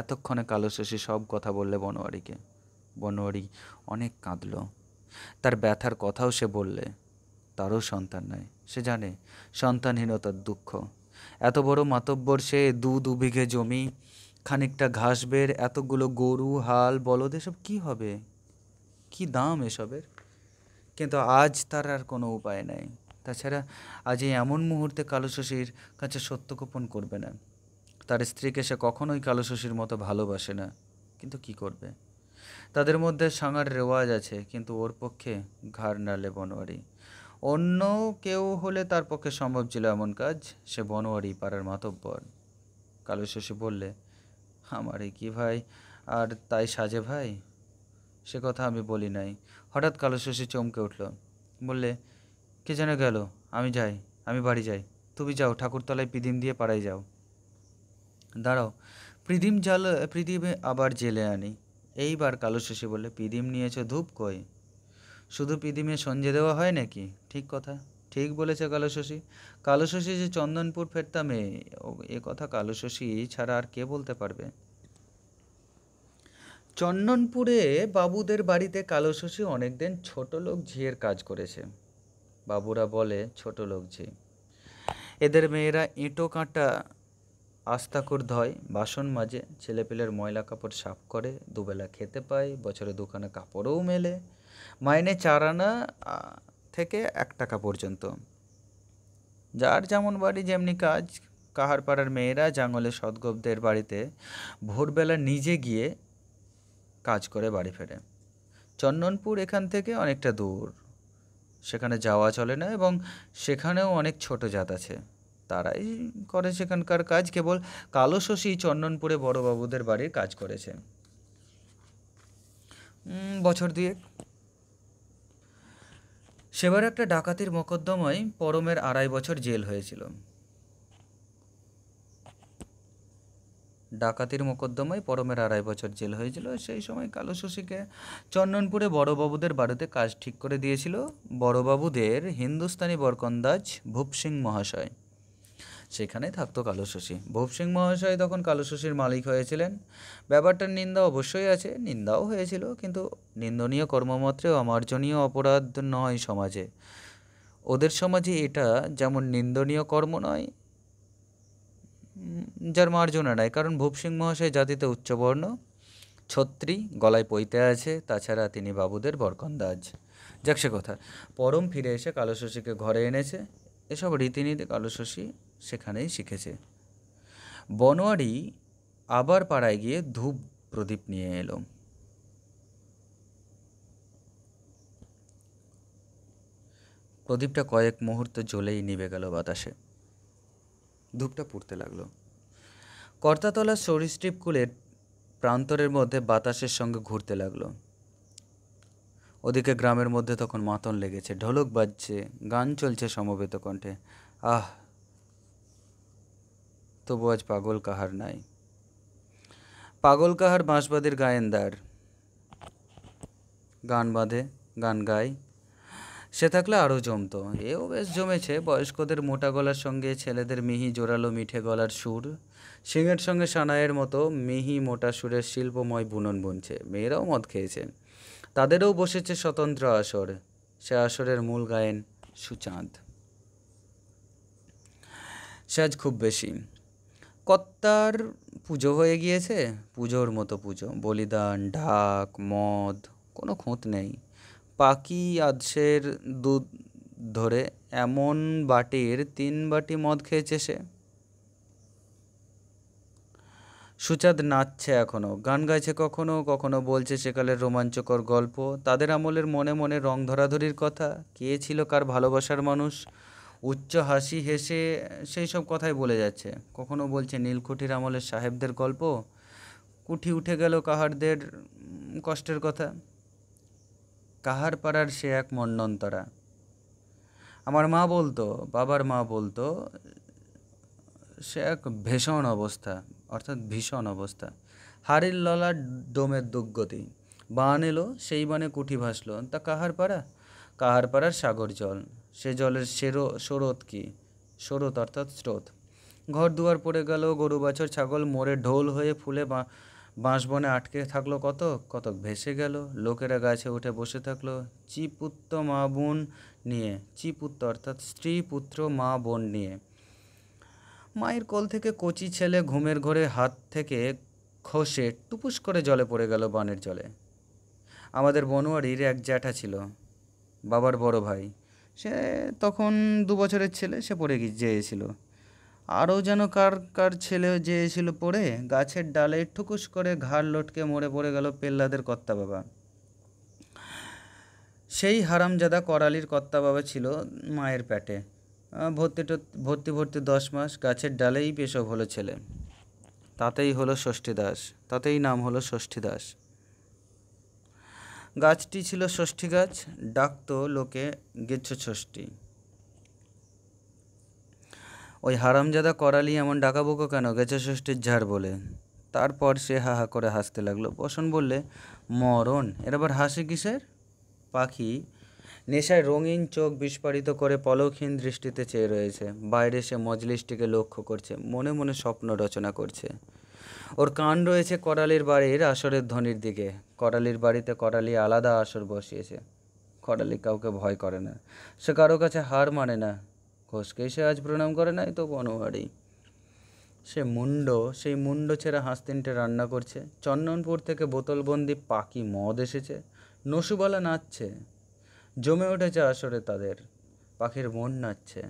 এতক্ষণে কালো শশী সব কথা বললে বনোয়ারিকে। বনোয়ারি অনেক কাঁদল। তার ব্যথার কথাও সে বললে। তারও সন্তান নাই, সে জানে সন্তানহীনতার দুঃখ। এত বড় মাতব্বর সে, দু বিঘে জমি, খানিকটা ঘাস বের, এতগুলো গরু, হাল, বলদ, এসব কী হবে? কি দাম এসবের? কিন্তু আজ তার আর কোনো উপায় নাই। তাছাড়া আজ এই এমন মুহূর্তে কালো শশীর কাছে সত্য গোপন করবে না। তার স্ত্রীকে সে কখনোই কালো শশীর মতো ভালোবাসে না, কিন্তু কি করবে? তাদের মধ্যে সাঙার রেওয়াজ আছে, কিন্তু ওর পক্ষে ঘাড় নাড়লে বনোয়ারি। অন্য কেউ হলে তার পক্ষে সম্ভব ছিল এমন কাজ। সে বনোয়ারি পাড়ার মাতব্বর। কালো শশী বললে, আমারই কি ভাই আর তাই সাজে ভাই? সে কথা আমি বলি নাই। হঠাৎ কালো শশী চমকে উঠল, বললে, কে যেন গেল, আমি যাই, আমি বাড়ি যাই। তুমি যাও, ঠাকুরতলায় পিদিম দিয়ে পাড়ায় যাও। দাঁড়াও, পিদিমে আবার জেলে আনি। এইবার কালো শশী বললে, পিদিম নিয়েছ, ধূপ কই? শুধু পিদিমে সঞ্জে দেওয়া হয় নাকি? ঠিক কথা, ঠিক বলেছে কালো শশী। কালো শশী যে চন্দনপুর ফেরতাম এ কথা কালো শশী ছাড়া আর কে বলতে পারবে? চন্দনপুরে বাবুদের বাড়িতে কালো শশী অনেকদিন ছোট লোক ঝিয়ের কাজ করেছে। বাবুরা বলে ছোট লোক ঝি। এদের মেয়েরা ইঁটো কাঁটা আস্তাকুর ধয়, বাসন মাজে, ছেলেপিলের ময়লা কাপড় সাফ করে, দুবেলা খেতে পায়, বছরে দুখানা কাপড়ও মেলে, মাইনে 4 আনা থেকে 1 টাকা পর্যন্ত। যার যেমন বাড়ি যেমনি কাজ। কাহার পাড়ার মেয়েরা জাঙ্গলে সদগোপদের বাড়িতে ভোরবেলা নিজে গিয়ে কাজ করে বাড়ি ফেরে। চন্দনপুর এখান থেকে অনেকটা দূর, সেখানে যাওয়া চলে না, এবং সেখানেও অনেক ছোট জাত আছে, তারাই করে সেখানকার কাজ। কেবল কালো শশী চন্দনপুরে বড়বাবুদের বাড়ির কাজ করেছে বছর 2 সেবার একটা ডাকাতির মোকদ্দমায় পরমের 2.5 বছর জেল হয়েছিল। ডাকাতির মোকদ্দমায় পরমের 2.5 বছর জেল হয়েছিল। সেই সময় কালো শশীকে চন্দনপুরে বড়বাবুদের বাড়িতে কাজ ঠিক করে দিয়েছিল বড়বাবুদের হিন্দুস্তানি বরকন্দাজ ভূপ সিং মহাশয়। সেখানে থাকতো কালো শশী। ভূপ সিং মহাশয় তখন কালো শশীর মালিক হয়েছিলেন। ব্যাপারটার নিন্দা অবশ্যই আছে, নিন্দাও হয়েছিল, কিন্তু নিন্দনীয় কর্মমাত্রেও অমার্জনীয় অপরাধ নয় সমাজে। ওদের সমাজে এটা যেমন নিন্দনীয় কর্ম নয়, যার মার্জনা নাই, কারণ ভূপ সিং মহাশয় জাতিতে উচ্চবর্ণ, ছত্রী, গলায় পৈতে আছে, তাছাড়া তিনি বাবুদের বরকন্দাজ। যাক সে কথা। পরম ফিরে এসে কালো শশীকে ঘরে এনেছে। এসব রীতিনীতি কালো শশী সেখানেই শিখেছে। বনোয়ারি আবার পাড়ায় গিয়ে ধূপ প্রদীপ নিয়ে এলো। প্রদীপটা কয়েক মুহূর্ত জ্বলেই নিভে গেল বাতাসে। ধূপটা পুড়তে লাগলো। কর্তাতলার সরীসৃপ কুলের প্রান্তরের মধ্যে বাতাসের সঙ্গে ঘুরতে লাগলো। ওদিকে গ্রামের মধ্যে তখন মাতন লেগেছে, ঢোলক বাজছে, গান চলছে সমবেত কণ্ঠে। আহ, তবু আজ পাগল কাহার নাই। পাগল কাহার বাঁশবাদীর গায়েনদার গান বাঁধে, গান গায়, সে থাকলে আরও জমতো। এও বেশ জমেছে, বয়স্কদের মোটা গলার সঙ্গে ছেলেদের মিহি জোরালো মিঠে গলার সুর, সিংহের সঙ্গে সানাইয়ের মতো মিহি মোটা সুরের শিল্পময় বুনন বুনছে। মেয়েরাও মদ খেয়েছে, তাদেরও বসেছে স্বতন্ত্র আসর। সে আসরের মূল গায়েন সুচাঁদ। সে আজ খুব বেশি। কর্তার পুজো হয়ে গিয়েছে, পুজোর মতো পুজো, বলিদান, ঢাক, মদ, কোনো খুঁত নেই। পাকি আধশের দুধ ধরে এমন বাটির 3 বাটি মদ খেয়েছে সে। সুচাঁদ নাচছে এখনও, গান গাইছে কখনো কখনো, বলছে সেকালের রোমাঞ্চকর গল্প, তাদের আমলের মনে মনে রং ধরাধরির কথা, কে ছিল কার ভালোবাসার মানুষ। উচ্চ হাসি হেসে সেই সব কথাই বলে যাচ্ছে। কখনো বলছে নীলকুঠির আমলের সাহেবদের গল্প, কুঠি উঠে গেল কাহারদের কষ্টের কথা। কাহার পাড়ার সে এক মন্বন্তরা। আমার মা বলতো, বাবার মা বলতো, সে এক ভীষণ অবস্থা, অর্থাৎ ভীষণ অবস্থা। হাড়ির ললার ডোমের দুর্গতি। বান এলো, সেই বানে কুঠি ভাসলো, তা কাহার পাড়া? কাহার পাড়ার সাগর জল, সে জলের স্রোত কি? স্রোত অর্থাৎ স্রোত। ঘর দুয়ার পড়ে গেল, গরু বাছর ছাগল মরে ঢোল হয়ে ফুলে বাঁশবনে আটকে থাকলো কতক, কতক ভেসে গেল। লোকেরা গাছে উঠে বসে থাকলো চিপুত্র মা বোন নিয়ে, চিপুত্র অর্থাৎ স্ত্রী পুত্র মা বোন নিয়ে। মায়ের কোল থেকে কচি ছেলে ঘুমের ঘোরে হাত থেকে খসে টুপুস করে জলে পড়ে গেল বানের জলে। আমাদের বনোয়ারির এক জ্যাঠা ছিল, বাবার বড় ভাই। সে তখন 2 বছরের ছেলে, সে পড়ে যেয়েছিল। আরও যেন কার কার ছেলে যেয়েছিল পড়ে, গাছের ডালে ঠুকুস করে ঘাড় লটকে মরে পড়ে গেল পেল্লাদের কর্তা বাবা। সেই হারামজাদা করালির কর্তা বাবা ছিল মায়ের পেটে, ভর্তি ভর্তি 10 মাস। গাছের ডালেই পেশব হলো ছেলে, তাতেই হলো ষষ্ঠীদাস, তাতেই নাম হলো ষষ্ঠীদাস। গাছটি ছিল ষষ্ঠী গাছ, ডাকতো লোকে গেছো ষষ্ঠী। ওই হারামজাদা করালি এমন ডাকাবুকো কেন, গেছো ষষ্ঠীর ঝাড় বলে? তারপর সে হা হা করে হাসতে লাগলো। বসন বললে, মরণ, এর আবার হাসি কিসের? পাখি নেশায় রঙিন চোখ বিস্ফারিত করে পলকহীন দৃষ্টিতে চেয়ে রয়েছে। বাইরে সে মজলিসটিকে লক্ষ্য করছে, মনে মনে স্বপ্ন রচনা করছে। ওর কান রয়েছে করালির বাড়ির আসরের ধ্বনির দিকে। করালির বাড়িতে করালি আলাদা আসর বসিয়েছে। করালি কাউকে ভয় করে না, সে কারো কাছে হার মানে না। ঘোষকেই সে আজ প্রণাম করে নাই তো বনোয়ারি। সেই মুন্ড ছেঁড়া হাঁস 3টে রান্না করছে। চন্দনপুর থেকে বোতলবন্দি পাকি মদ এসেছে। নসুবালা নাচছে, জমে উঠেছে আসরে তাদের। পাখির মন নাচছে।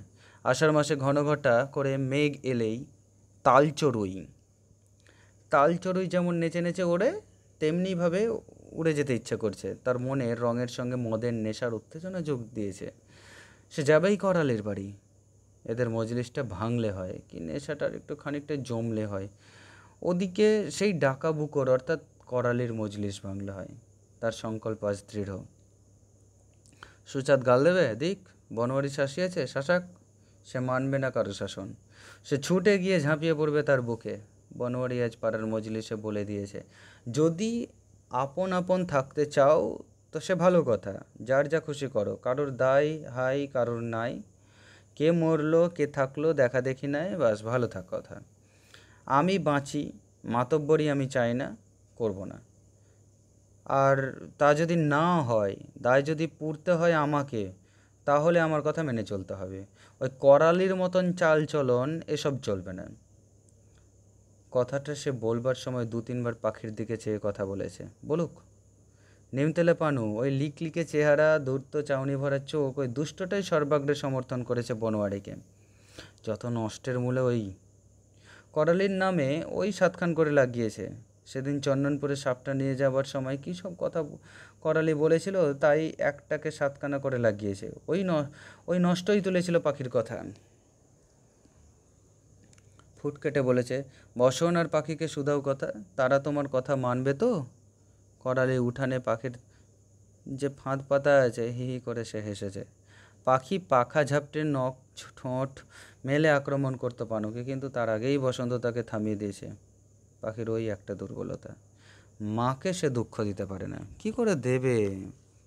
আষাঢ় মাসে ঘন ঘটা করে মেঘ এলেই তালচড়ুই যেমন নেচে নেচে ওড়ে, তেমনিভাবে উড়ে যেতে ইচ্ছে করছে। তার মনের রঙের সঙ্গে মদের নেশার উত্তেজনা যোগ দিয়েছে। সে যাবেই করালির বাড়ি। এদের মজলিসটা ভাঙলে হয় কি, নেশাটার একটু খানিকটা জমলে হয়। ওদিকে সেই ডাকা বুকর অর্থাৎ করালির মজলিস ভাঙলে হয়। তার সংকল্প আজ দৃঢ়। সুচাঁদ গাল দেবে, দিক বনোয়ারি শাসিয়েছে, শাসাক। সে মানবে না কারো শাসন। সে ছুটে গিয়ে ঝাঁপিয়ে পড়বে তার বুকে। বনোয়ারি আজ পাড়ার মজলিসে বলে দিয়েছে, যদি আপন আপন থাকতে চাও তো সে ভালো কথা, যার যা খুশি করো, কারোর দায় হাই কারোর নাই, কে মরলো কে থাকলো দেখা দেখি নাই, বাস ভালো থাক কথা। আমি বাঁচি, মাতব্বরি আমি চাই না, করব না। আর তা যদি না হয়, দায় যদি পুড়তে হয় আমাকে, তাহলে আমার কথা মেনে চলতে হবে। ওই করালির মতন চাল চলন এসব চলবে না। কথাটা সে বলবার সময় 2-3 বার পাখির দিকে চেয়ে কথা বলেছে। বলুক। নিমতেলে পানু, ওই লিকলিকে চেহারা, ধূর্ত চাউনি ভরা চোখ, ওই দুষ্টটাই সর্বাগ্রে সমর্থন করেছে বনোয়ারিকে। যত নষ্টের মূলে ওই করালির নামে ওই 7খান করে লাগিয়েছে। সেদিন চন্দনপুরে সাপটা নিয়ে যাবার সময় কী সব কথা করালি বলেছিল, তাই একটাকে 7খানা করে লাগিয়েছে। ওই নষ্টই তুলেছিল পাখির কথা। ফুট কেটে বলেছে, বসন আর পাখিকে শুধাও কথা, তারা তোমার কথা মানবে তো? করালি উঠানে পাখির যে ফাঁদ পাতা আছে, হি হি করে সে হেসেছে। পাখি পাখা ঝাপটে নখ ঠোঁট মেলে আক্রমণ করতে পানুকে, কিন্তু তার আগেই বসন্ত তাকে থামিয়ে দিয়েছে। পাখির ওই একটা দুর্বলতা, মাকে সে দুঃখ দিতে পারে না। কি করে দেবে?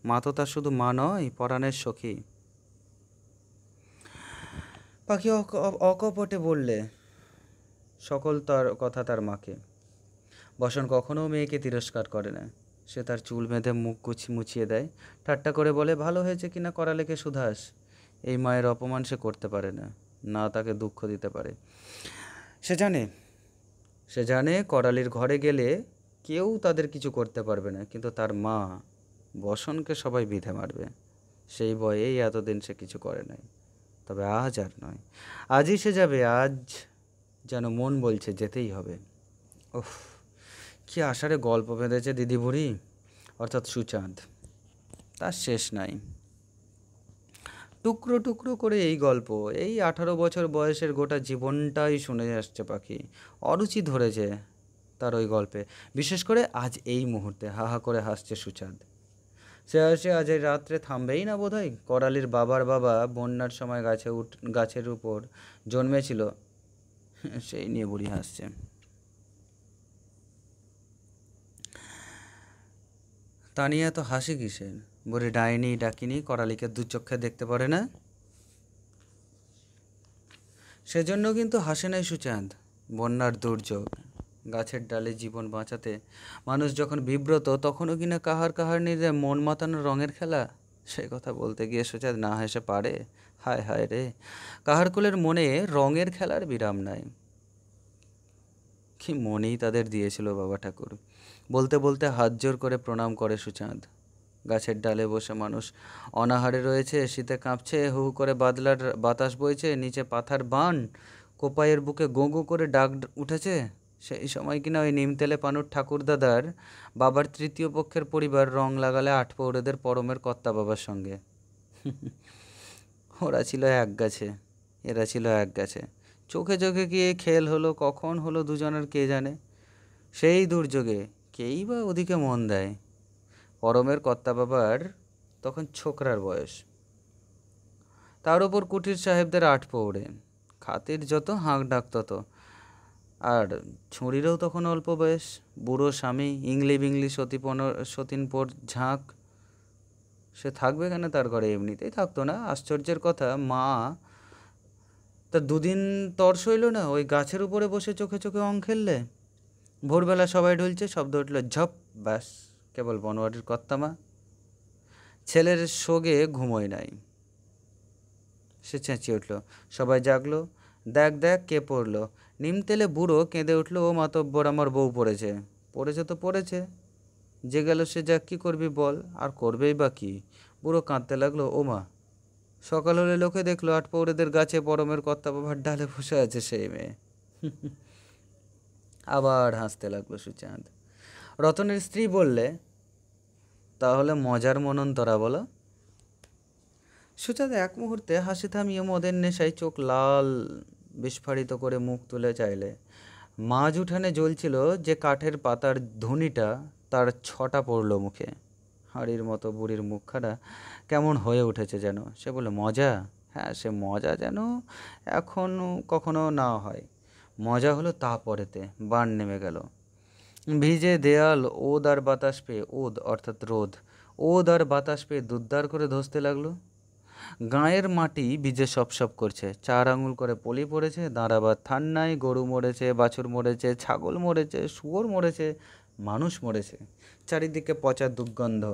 মা তো তার শুধু মা নয়, পরাণের সখী। পাখি অকপটে বললে সকল তার কথা তার মাকে। বসন কখনো মেয়েকে তিরস্কার করে না। সে তার চুল বেঁধে মুখ মুছিয়ে দেয়, ঠাট্টা করে বলে, ভালো হয়েছে কিনা করালেকে সুধাস। এই মায়ের অপমান সে করতে পারে না, না তাকে দুঃখ দিতে পারে। সে জানে সে জানে করালির ঘরে গেলে কেউ তাদের কিছু করতে পারবে না, কিন্তু তার মা বসনকে সবাই বিধে মারবে। সেই ভয়েই এতদিন সে কিছু করে নাই। তবে আজ আর নয়, আজই সে যাবে। আজ যেন মন বলছে যেতেই হবে। ওহ, কি আষাঢ়ে গল্প বেঁধেছে দিদি বুড়ি, অর্থাৎ সুচাঁদ। তার শেষ নাই। টুকরো টুকরো করে এই গল্প, এই 18 বছর বয়সের গোটা জীবনটাই শুনে আসছে পাখি। অরুচি ধরেছে তার ওই গল্পে। বিশেষ করে আজ এই মুহূর্তে হা হা করে হাসছে সুচাঁদ। সে হাসি আজ এই রাত্রে থামবেই না বোধহয়। করালির বাবার বাবা বন্যার সময় গাছের উপর জন্মেছিল, সেই নিয়ে বুড়ি হাসছে। তা নিয়ে এত হাসি কিসের? বুড়ি ডাইনি ডাকিনি করালিকে দু চোখে দেখতে পারে না, সেজন্য কিন্তু হাসে নাই সুচাঁদ। বন্যার দুর্যোগ, গাছের ডালে জীবন বাঁচাতে মানুষ যখন বিব্রত, তখনও কিনা কাহার কাহার নিজে মন মাতানো রঙের খেলা। সে কথা বলতে গিয়ে সুচাঁদ না হেসে পারে। হায় হায় রে, কাহার কুলের মনে রঙের খেলার বিরাম নাই। কি মনেই তাদের দিয়েছিল বাবা ঠাকুর। বলতে বলতে হাত জোর করে প্রণাম করে সুচাঁদ। গাছের ডালে বসে মানুষ অনাহারে রয়েছে, শীতে কাঁপছে, হু হু করে বাদলার বাতাস বইছে, নিচে পাথার বান, কোপাইয়ের বুকে গো গো করে ডাক উঠেছে। সেই সময় কিনা ওই নিমতেলে পানুর ঠাকুরদাদার বাবার তৃতীয় পক্ষের পরিবার রং লাগালে আটপৌরেদের পরমের কর্তা বাবার সঙ্গে। ওরা ছিল এক গাছে, এরা ছিল এক গাছে। চোখে চোখে গিয়ে খেল হলো, কখন হলো দুজনের কে জানে। সেই দুর্যোগে কেই বা ওদিকে মন দেয়। পরমের কর্তা বাবার তখন ছোকরার বয়স, তার ওপর কুটির সাহেবদের 8 পৌড়ে, খাতির যত হাঁক ডাক তত। আর ছুরিরও তখন অল্প বয়স। বুড়ো স্বামী, ইংলি বিংলি সতীনপোর ঝাঁক। সে থাকবে কেন তার ঘরে? এমনিতেই থাকতো না। আশ্চর্যের কথা, মা তা দুদিন তর সইল না ওই গাছের উপরে বসে চোখে চোখে অং খেললে। ভোরবেলা সবাই ঢুলছে, শব্দ উঠল ঝপ, ব্যাস কেবল বনওয়ারির কর্তামা। ছেলের শোগে ঘুমোয় নাই। সে চেঁচিয়ে উঠল, সবাই জাগলো। দেখ দেখ কে পড়লো। নিমতেলে বুড়ো কেঁদে উঠল, ও মাতব্বর, আমার বউ পড়েছে। পড়েছে তো পড়েছে, যে গেল সে যাক, কী করবি বল, আর করবেই বা কী। বুড়ো কাঁদতে লাগলো, ও মা, সকাল হলে লোকে দেখলো আটপৌরেদের গাছে পরমের কর্তা বাবার ডালে বসে আছে সেই মেয়ে। আবার হাসতে লাগলো সুচাঁদ। রতনের স্ত্রী বললে, তাহলে মজার মনন্তরা বলো। সুচাঁদ এক মুহূর্তে হাসি থামিয়ে মদের নেশায় চোখ লাল বিস্ফারিত করে মুখ তুলে চাইলে। মাঝ উঠানে জ্বলছিল যে কাঠের পাতার ধুনিটা, তার 6টা পড়ল মুখে। হাড়ির মতো বুড়ির মুখখানা কেমন হয়ে উঠেছে যেন। সে বলে, মজা? হ্যাঁ, সে মজা যেন এখনও কখনো না হয়। মজা হলো তা পরেতে। বান নেমে গেল। ভিজে দেয়াল ওদ আর বাতাস পেয়ে, ওদ অর্থাৎ রোদ, ওদ আর বাতাস পেয়ে দুদ্দার করে ধসতে লাগলো। গাঁয়ের মাটি ভিজে সপ করছে, 4 আঙুল করে পলি পড়েছে, দাঁড়াবার থান নাই। গরু মরেছে, বাছুর মরেছে, ছাগল মরেছে, শুয়োর মরেছে, মানুষ মরেছে। চারিদিকে পচা দুর্গন্ধ।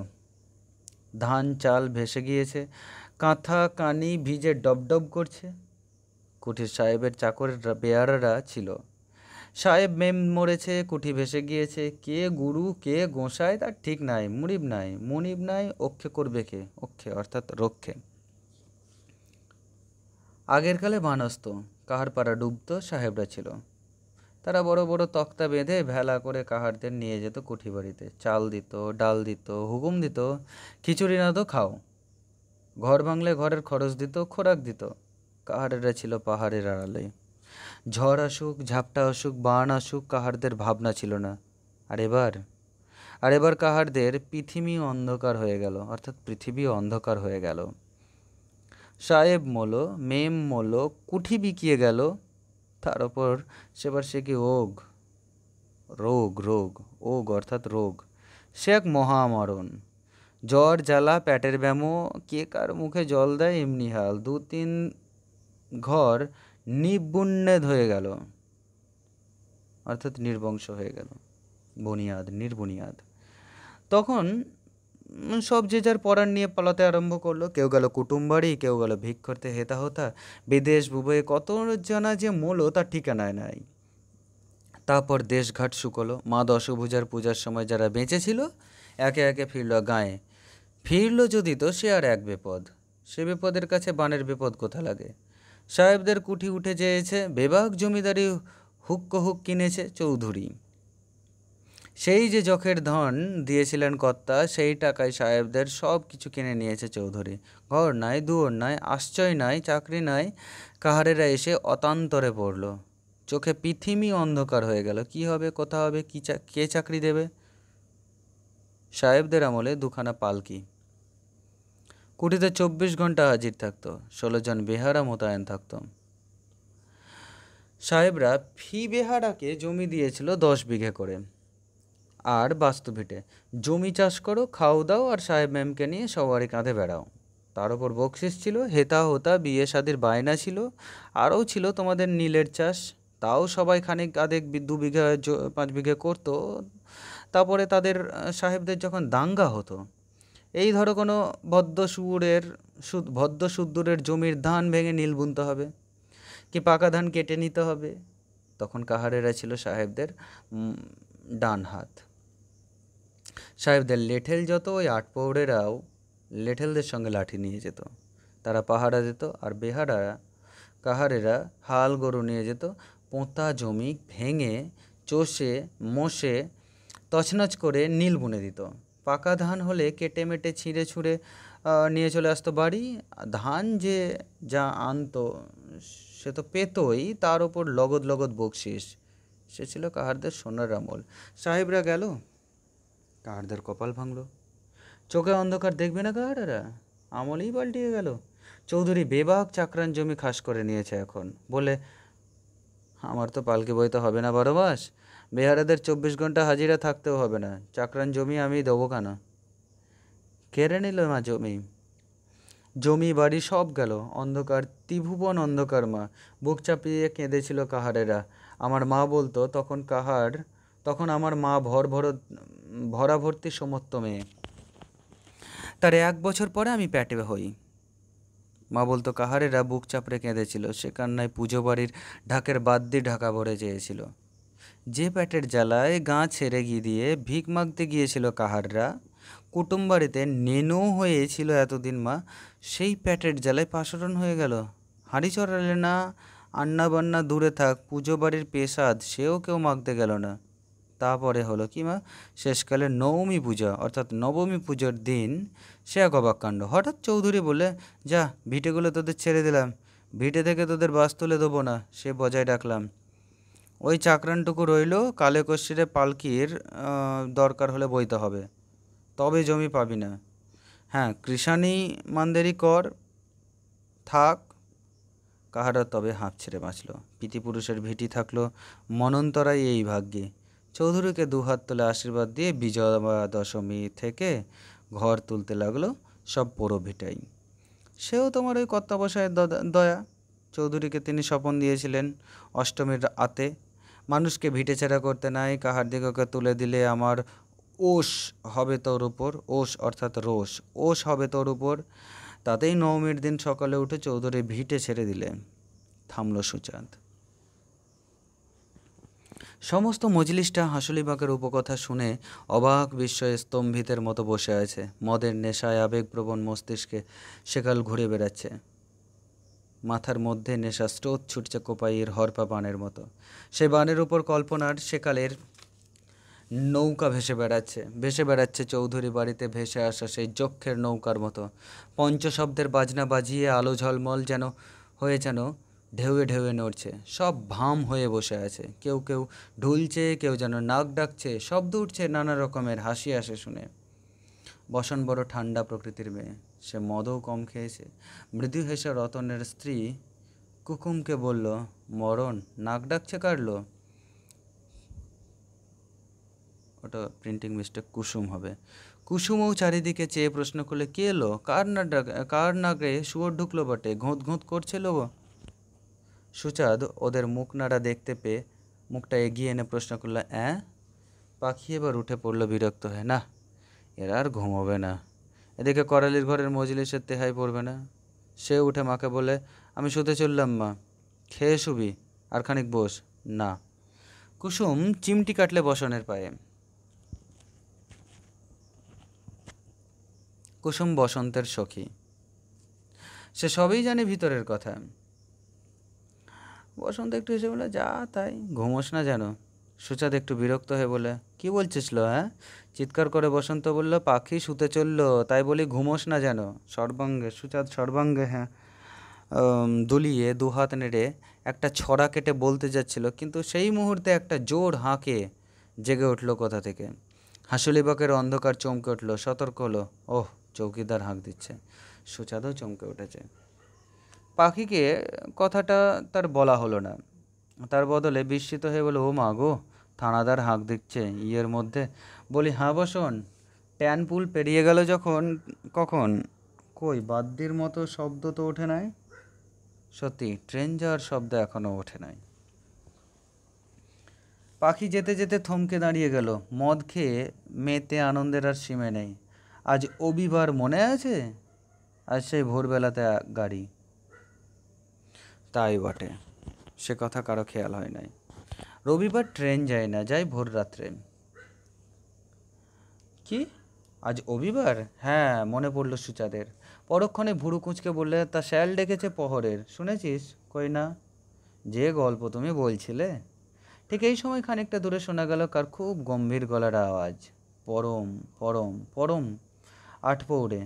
ধান চাল ভেসে গিয়েছে, কাঁথা কানি ভিজে ডবডব করছে। কুঠির সাহেবের চাকরের বেয়ারারা ছিল। সাহেব মেম মরেছে, কুঠি ভেসে গিয়েছে। কে গুরু কে গোসাই তার ঠিক নাই। মুনিব নাই, অক্ষে করবে কে? অক্ষে অর্থাৎ রক্ষে। আগের কালে বানস্ত, কাহার পাড়া ডুবতো, সাহেবরা ছিল। তারা বড় বড় তক্তা বেঁধে ভেলা করে কাহারদের নিয়ে যেত কুঠি বাড়িতে। চাল দিত, ডাল দিত, হুকুম দিত, খিচুড়ি না তো খাও। ঘর ভাঙলে ঘরের খরচ দিত, খোরাক দিত। কাহারেরা ছিল পাহাড়ের আড়ালে। ঝড় আসুক, ঝাপটা আসুক, বান আসুক, কাহারদের ভাবনা ছিল না। আর এবার কাহারদের পৃথিবী অন্ধকার হয়ে গেল, অর্থাৎ পৃথিবী অন্ধকার হয়ে গেল। সাহেব মলো, মেম মলো, কুঠি বিকিয়ে গেল। তার ওপর সেবার সে কি রোগ, ওগ অর্থাৎ রোগ। সে এক মহামরণ। জ্বর জ্বালা পেটের ব্যামো, কে কার মুখে জল দেয় এমনি হাল, 2-3 ঘর নির্বুন্নেদ হয়ে গেল, অর্থাৎ নির্বংশ হয়ে গেল, নির্বুনিয়াদ। তখন সব যে যার পরাণ নিয়ে পালাতে আরম্ভ করলো। কেউ গেল কুটুম বাড়ি, কেউ গেল ভিক করতে হেতা হতা, বিদেশ বুবয়ে কত জানা যে মলো তার ঠিকানায় নাই। তারপর দেশঘাট শুকলো। মা দশভূজার পূজার সময় যারা বেঁচে ছিল একে একে ফিরল গাঁয়ে। ফিরল যদি তো সে আর এক বিপদ, সে বিপদের কাছে বানের বিপদ কোথা লাগে। সাহেবদের কুঠি উঠে যেয়েছে, বেবাক জমিদারি হুক কিনেছে চৌধুরী। সেই যে যখের ধন দিয়েছিলেন কর্তা, সেই টাকায় সাহেবদের সব কিছু কিনে নিয়েছে চৌধুরী। ঘর নাই, দুয়ার নাই, আশ্রয় নাই, চাকরি নাই। কাহারেরা এসে অতান্তরে পড়ল। চোখে পৃথিবী অন্ধকার হয়ে গেল। কি হবে, কোথা হবে, কে চাকরি দেবে। সাহেবদের আমলে 2খানা পালকি, কুঠিতে 24 ঘন্টা হাজির থাকতো, 16 জন বেহারা মোতায়েন থাকতো। সাহেবরা ফি বেহারাকে জমি দিয়েছিল 10 বিঘে করে, আর বাস্তু ভিটে। জমি চাষ করো, খাও দাও, আর সাহেব ম্যামকে নিয়ে সবারই কাঁধে বেড়াও। তার ওপর বকশিস ছিল, হেতা হোতা, বিয়ে শাদির বায়না ছিল, আরও ছিল তোমাদের নীলের চাষ। তাও সবাই খানিক আধেক 2 বিঘা 5 বিঘে করতো। তারপরে তাদের সাহেবদের যখন দাঙ্গা হতো, এই ধরো কোনো ভদ্র সুদ্দুরের জমির ধান ভেঙে নীল বুনতে হবে, কি পাকা ধান কেটে নিতে হবে, তখন কাহারেরা ছিল সাহেবদের ডান হাত। সাহেবদের লেঠেল যত, ওই আটপৌরেরাও লেঠেলদের সঙ্গে লাঠি নিয়ে যেত। তারা পাহারা দিত, আর কাহারেরা হাল গরু নিয়ে যেত। পোঁতা জমি ভেঙে চষে মশে তছনছ করে নীল বুনে দিত। পাকা ধান হলে কেটে মেটে ছিঁড়ে ছুঁড়ে নিয়ে চলে আসতো বাড়ি। ধান যে যা আনতো সে তো পেতই, তার ওপর লগদ বকশিস। সে ছিল কাহারদের সোনার আমল। সাহেবরা গেল, কাহারদের কপাল ভাঙল। চোখে অন্ধকার দেখবে না কাহারেরা, আমলেই পাল্টিয়ে গেল। চৌধুরী বেবাক চাকরান জমি খাস করে নিয়েছে এখন। বলে, আমার তো পালকি বইতে হবে না 12 মাস, বেহারাদের 24 ঘন্টা হাজিরা থাকতেও হবে না, চাকরান জমি আমি দেবো কেন। কেড়ে নিল মা জমি বাড়ি সব গেল। অন্ধকার, ত্রিভুবন অন্ধকার। মা বুক চাপিয়ে কেঁদেছিল কাহারেরা। আমার মা বলতো, তখন আমার মা ভরা ভর্তি সমস্ত মেয়ে। তার 1 বছর পরে আমি পেটে হই। মা বলতো, কাহারেরা বুক চাপড়ে কেঁদেছিল। সে কান্নায় পুজো বাড়ির ঢাকের বাদ দিয়ে ঢাকা ভরে চেয়েছিল। যে পেটের জ্বালায় গা ছেড়ে দিয়ে ভিক মাগতে গিয়েছিল কাহাররা, কুটুম বাড়িতে নেনো হয়েছিল এতদিন মা, সেই পেটের জ্বালায় পাশরণ হয়ে গেল। হাঁড়ি চড়ালে না, আন্না বান্না দূরে থাক, পুজো বাড়ির পেশাদ সেও কেউ মাগতে গেল না। তারপরে হলো কি মা, শেষকালে নবমী পূজা অর্থাৎ নবমী পুজোর দিন সে এক অবাক কাণ্ড। হঠাৎ চৌধুরী বলে, যা ভিটেগুলো তোদের ছেড়ে দিলাম, ভিটে থেকে তোদের বাস তুলে দেবো না, সে বজায় ডাকলাম। ওই চাকরানটুকু রইল, কালে কষ্টিরে পালকির দরকার হলে বইতে হবে, তবে জমি পাবি না। হ্যাঁ, কৃষানি মানদেরি কর, থাক। কাহারা তবে হাঁপ ছেড়ে বাঁচল। পিতৃপুরুষের ভিটি থাকলো মনন্তরাই এই ভাগ্যে। চৌধুরীকে 2 হাত তুলে আশীর্বাদ দিয়ে বিজয়া দশমী থেকে ঘর তুলতে লাগলো সব পোড়ো ভিটাই। সেও তোমার ওই কর্তাবসায়ের দয়া। চৌধুরীকে তিনি স্বপন দিয়েছিলেন অষ্টমীর আতে, মানুষকে ভিটেছেড়া করতে নাই, কাহার দিগকে তুলে দিলে আমার ওষ হবে তোর উপর, ওষ অর্থাৎ রোষ, ওষ হবে তোর উপর। তাতেই নবমীর দিন সকালে উঠে চৌধুরী ভিটে ছেড়ে দিলে। থামল সুচাঁদ। সমস্ত মজলিসটা হাসুলিবাগের উপকথা শুনে অবাক বিস্ময়ে স্তম্ভিতের মতো বসে আছে। মদের নেশায় আবেগপ্রবণ মস্তিষ্কে সেকাল ঘুরে বেড়াচ্ছে। মাথার মধ্যে নেশা স্রোত ছুটছে কোপাইয়ের হরপা বানের মতো। সে বানের উপর কল্পনার সেকালের নৌকা ভেসে বেড়াচ্ছে চৌধুরী বাড়িতে ভেসে আসা সেই যক্ষের নৌকার মতো। পঞ্চশব্দের বাজনা বাজিয়ে আলো ঝলমল যেন ঢেউয়ে ঢেউয়ে নড়ছে। সব ভাম হয়ে বসে আছে। কেউ ঢুলছে, কেউ যেন নাক ডাকছে, শব্দ উঠছে নানা রকমের, হাসি আসে শুনে। বসন বড় ঠান্ডা প্রকৃতির মেয়ে, সে মদও কম খেয়েছে। মৃদু হেসে রতনের স্ত্রী কুকুমকে বলল, মরণ, নাক ডাকছে কাটলো। ওটা প্রিন্টিং মিস্টেক, কুসুম হবে। কুসুমও চারিদিকে চেয়ে প্রশ্ন করলে, কে এলো? কার নাকে শুয়োর ঢুকলো বটে? ঘোঁত ঘোঁত করছিল গো। সুচাঁদ ওদের মুখ নাড়া দেখতে পেয়ে মুখটা এগিয়ে এনে প্রশ্ন করলো, পাখি এবার উঠে পড়লো বিরক্ত হয়ে। না, এরা আর ঘুমোবে না। এদিকে করালির ঘরের মজলিসের তেহাই পড়বে না। সে উঠে মাকে বলে, আমি শুতে চললাম মা, খেয়ে শুবি, আর খানিক বস। না। কুসুম চিমটি কাটলে বসনের পায়ে। কুসুম বসন্তের সখী, সে সবই জানে ভিতরের কথা। বসন্ত একটু এসে বলে, যা তাই, ঘুমোস না যেন। সুচাঁদ একটু বিরক্ত হয়ে বলে, কি বলছিস লো? চিৎকার করে বসন্ত বলল, পাখি শুতে চললো, তাই বলি ঘুমোস না যেন। সুচাঁদ সর্বাঙ্গে দুলিয়ে দুহাত নেড়ে একটা ছড়া কেটে বলতে যাচ্ছিল, কিন্তু সেই মুহূর্তে একটা জোর হাঁকে জেগে উঠল কোথা থেকে। হাঁসুলিবাকের অন্ধকার চমকে উঠল, সতর্ক হলো, ওহ, চৌকিদার হাঁক দিচ্ছে। সুচাঁদও চমকে উঠেছে। পাখিকে কথাটা তার বলা হলো না, তার বদলে বিস্মিত হয়ে বলে, ও মা গো, থানাদার হাঁক দিচ্ছে ইয়ের মধ্যে। বলি, হ্যাঁ বসন, ট্যানপুল পেরিয়ে গেল যখন। কখন? কই, বাদ্যির মতো শব্দ তো ওঠে নাই। সত্যি, ট্রেন যাওয়ার শব্দ এখনও ওঠে নাই। পাখি যেতে যেতে থমকে দাঁড়িয়ে গেল। মদ খেয়ে মেতে আনন্দের আর সীমে নেই। আজ রবিবার, মনে আছে? আজ সেই ভোরবেলাতে গাড়ি। তাই বটে, সে কথা কারো খেয়াল হয় নাই। রবিবার ট্রেন যায় না, যায় ভোর রাত্রে। কি, আজ রবিবার? হ্যাঁ, মনে পড়ল সুচাঁদের। পরক্ষণে ভুরু কুঁচকে বললে, তা শ্যাল ডেকেছে প্রহরের, শুনেছিস? কই না। যে গল্প তুমি বলছিলে। ঠিক এই সময় খানিকটা দূরে শোনা গেল কার খুব গম্ভীর গলার আওয়াজ, পরম পরম পরম আটপৌড়ে।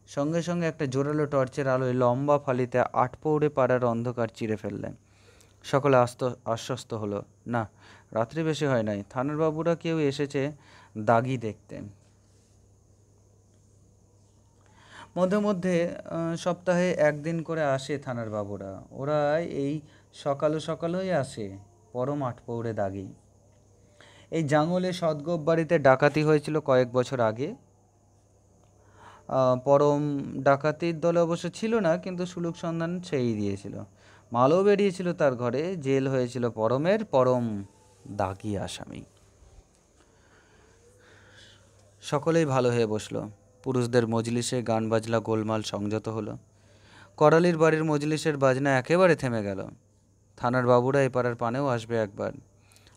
সঙ্গে সঙ্গে একটা জোরালো টর্চের আলোয় লম্বা ফালিতে আটপৌড়ে পাড়ার অন্ধকার চিরে ফেললেন। সকলে আশ্বস্ত হলো, না, রাত্রি বেশি হয় নাই, থানার বাবুরা কেউ এসেছে দাগি দেখতে। মধ্যে মধ্যে সপ্তাহে একদিন করে আসে থানার বাবুরা। ওরা এই সকালই আসে, পরম আটপৌড়ে দাগি। এই জাঙ্গলে সদগোপ বাড়িতে ডাকাতি হয়েছিল কয়েক বছর আগে। পরম ডাকাতির দলে অবশ্য ছিল না, কিন্তু সুলুক সন্ধান সেই দিয়েছিল। মালও বেরিয়েছিল তার ঘরে, জেল হয়েছিল পরমের। পরম দাগি আসামি। সকলেই ভালো হয়ে বসলো। পুরুষদের মজলিসে গান বাজলা গোলমাল সংযত হলো। করালির বাড়ির মজলিসের বাজনা একেবারে থেমে গেল। থানার বাবুরা এ পাড়ার পানেও আসবে একবার।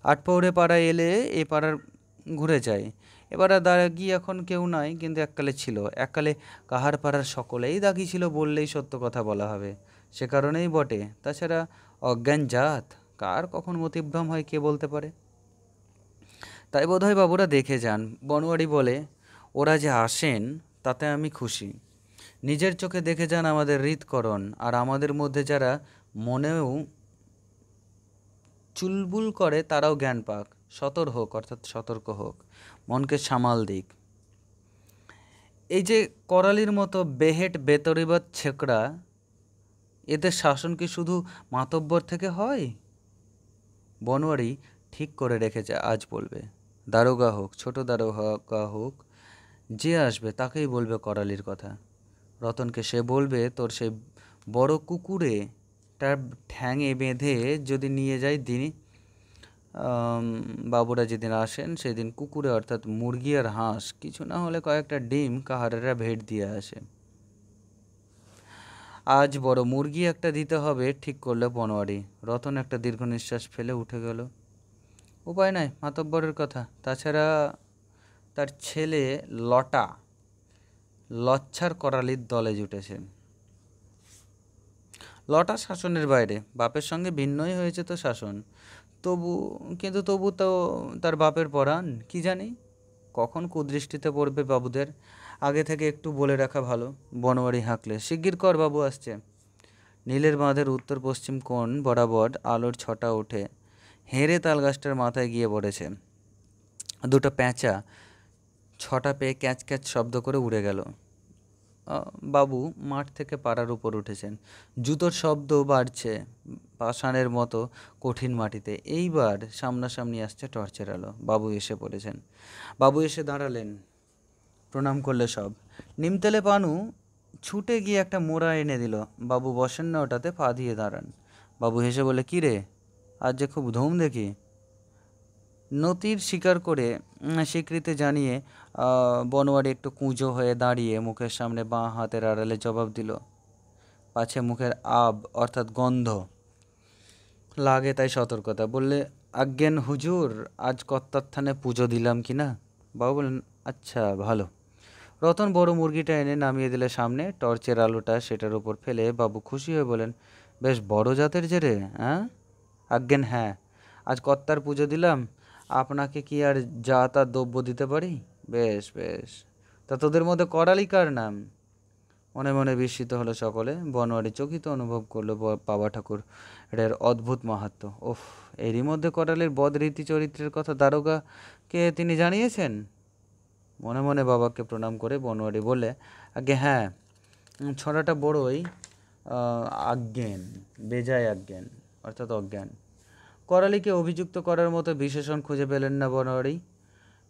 আটপৌড়ে পাড়ায় এলে এ পাড়ার ঘুরে যায়। এবার আর দাগি এখন কেউ নাই, কিন্তু এককালে ছিল। এককালে কাহার পাড়ার সকলেই দাগি ছিল বললেই সত্য কথা বলা হবে। সে কারণেই বটে। তাছাড়া অজ্ঞান জাত, কার কখন মতিভ্রম হয় কে বলতে পারে। তাই বোধহয় বাবুরা দেখে যান। বনোয়ারি বলে, ওরা যে আসেন তাতে আমি খুশি। নিজের চোখে দেখে যান আমাদের হৃৎকরণ, আর আমাদের মধ্যে যারা মনেও চুলবুল করে তারাও জ্ঞান পাক, হোক, অর্থাৎ সতর্ক হোক, মনকে সামাল দিক। এই যে করালির মতো বেহেট বেতরিবাদ ছেকড়া, এদের শাসন কি শুধু মাতব্বর থেকে হয়? বনোয়ারি ঠিক করে রেখেছে, আজ বলবে। দারোগা হোক, ছোট দারোগা হোক, যে আসবে তাকেই বলবে করালির কথা। রতনকে সে বলবে, তোর সেই বড় কুকুরে তার ঠ্যাঙে বেঁধে যদি নিয়ে যায় দিনই বাবুরা যেদিন আসেন সেদিন কুকুরে, অর্থাৎ মুরগি আর হাঁস, কিছু না হলে কয়েকটা ডিম কাহারেরা ভেট দিয়ে আসে। আজ বড় মুরগি একটা দিতে হবে ঠিক করলে বনোয়ারি। রতন একটা দীর্ঘ নিঃশ্বাস ফেলে উঠে গেল। উপায় নাই, মাতব্বরের কথা। তাছাড়া তার ছেলে লচ্ছার করালির দলে জুটেছে। লটা শাসনের বাইরে, বাপের সঙ্গে ভিন্নই হয়েছে তো শাসন, তবু তো তার বাপের পরাণ। কি জানি কখন কুদৃষ্টিতে পড়বে বাবুদের, আগে থেকে একটু বলে রাখা ভালো। বনোয়ারি হাঁকলে, শিগগির কর, বাবু আসছে। নীলের বাঁধের উত্তর পশ্চিম কোণ বরাবর আলোর ছটা উঠে হেঁড়ে তালগাছটার মাথায় গিয়ে পড়েছে। দুটো প্যাঁচা ছটা পেয়ে ক্যাচ ক্যাচ শব্দ করে উড়ে গেল। বাবু মাঠ থেকে পাড়ার উপর উঠেছেন। জুতোর শব্দ বাড়ছে পাষাণের মতো কঠিন মাটিতে। এইবার সামনাসামনি আসছে টর্চের আলো। বাবু এসে পড়েছেন। বাবু এসে দাঁড়ালেন। প্রণাম করলে সব। নিমতেলে পানু ছুটে গিয়ে একটা মোড়া এনে দিল। বাবু বসেন না ওটাতে, পা দিয়ে দাঁড়ান। বাবু হেসে বলে, কী রে, আজ যে খুব ধুম দেখি। নতির স্বীকার করে স্বীকৃতি জানিয়ে বনোয়ারি একটু কুঁজো হয়ে দাঁড়িয়ে মুখের সামনে বাঁ হাতের আড়ালে জবাব দিল, পাছে মুখের আব অর্থাৎ গন্ধ লাগে তাই সতর্কতা। বললে, আজ্ঞেন হুজুর, আজ কর্তার থানে পুজো দিলাম কি না। বাবু বললেন, আচ্ছা ভালো। রতন বড় মুরগিটা এনে নামিয়ে দিলে সামনে। টর্চের আলোটা সেটার উপর ফেলে বাবু খুশি হয়ে বলেন, বেশ বড় জাতের যে রে, হ্যাঁ? আজ্ঞেন হ্যাঁ, আজ কর্তার পুজো দিলাম, আপনাকে কি আর যা তা দ্রব্য দিতে পারি? বেশ বেশ, তা তোদের মধ্যে করালি কার নাম? মনে মনে বিস্মিত হলো সকলে। বনোয়ারি চকিত অনুভব করলো বাবা ঠাকুর এর অদ্ভুত মাহাত্ম্য। ওফ, এরই মধ্যে করালির বদরীতি চরিত্রের কথা দারোগাকে তিনি জানিয়েছেন। মনে মনে বাবাকে প্রণাম করে বনোয়ারি বলে, আগে হ্যাঁ, ছড়াটা বড়ই আজ্ঞান, বেজায় আজ্ঞান অর্থাৎ অজ্ঞান। করালিকে অভিযুক্ত করার মতো বিশেষণ খুঁজে পেলেন না বনোয়ারি,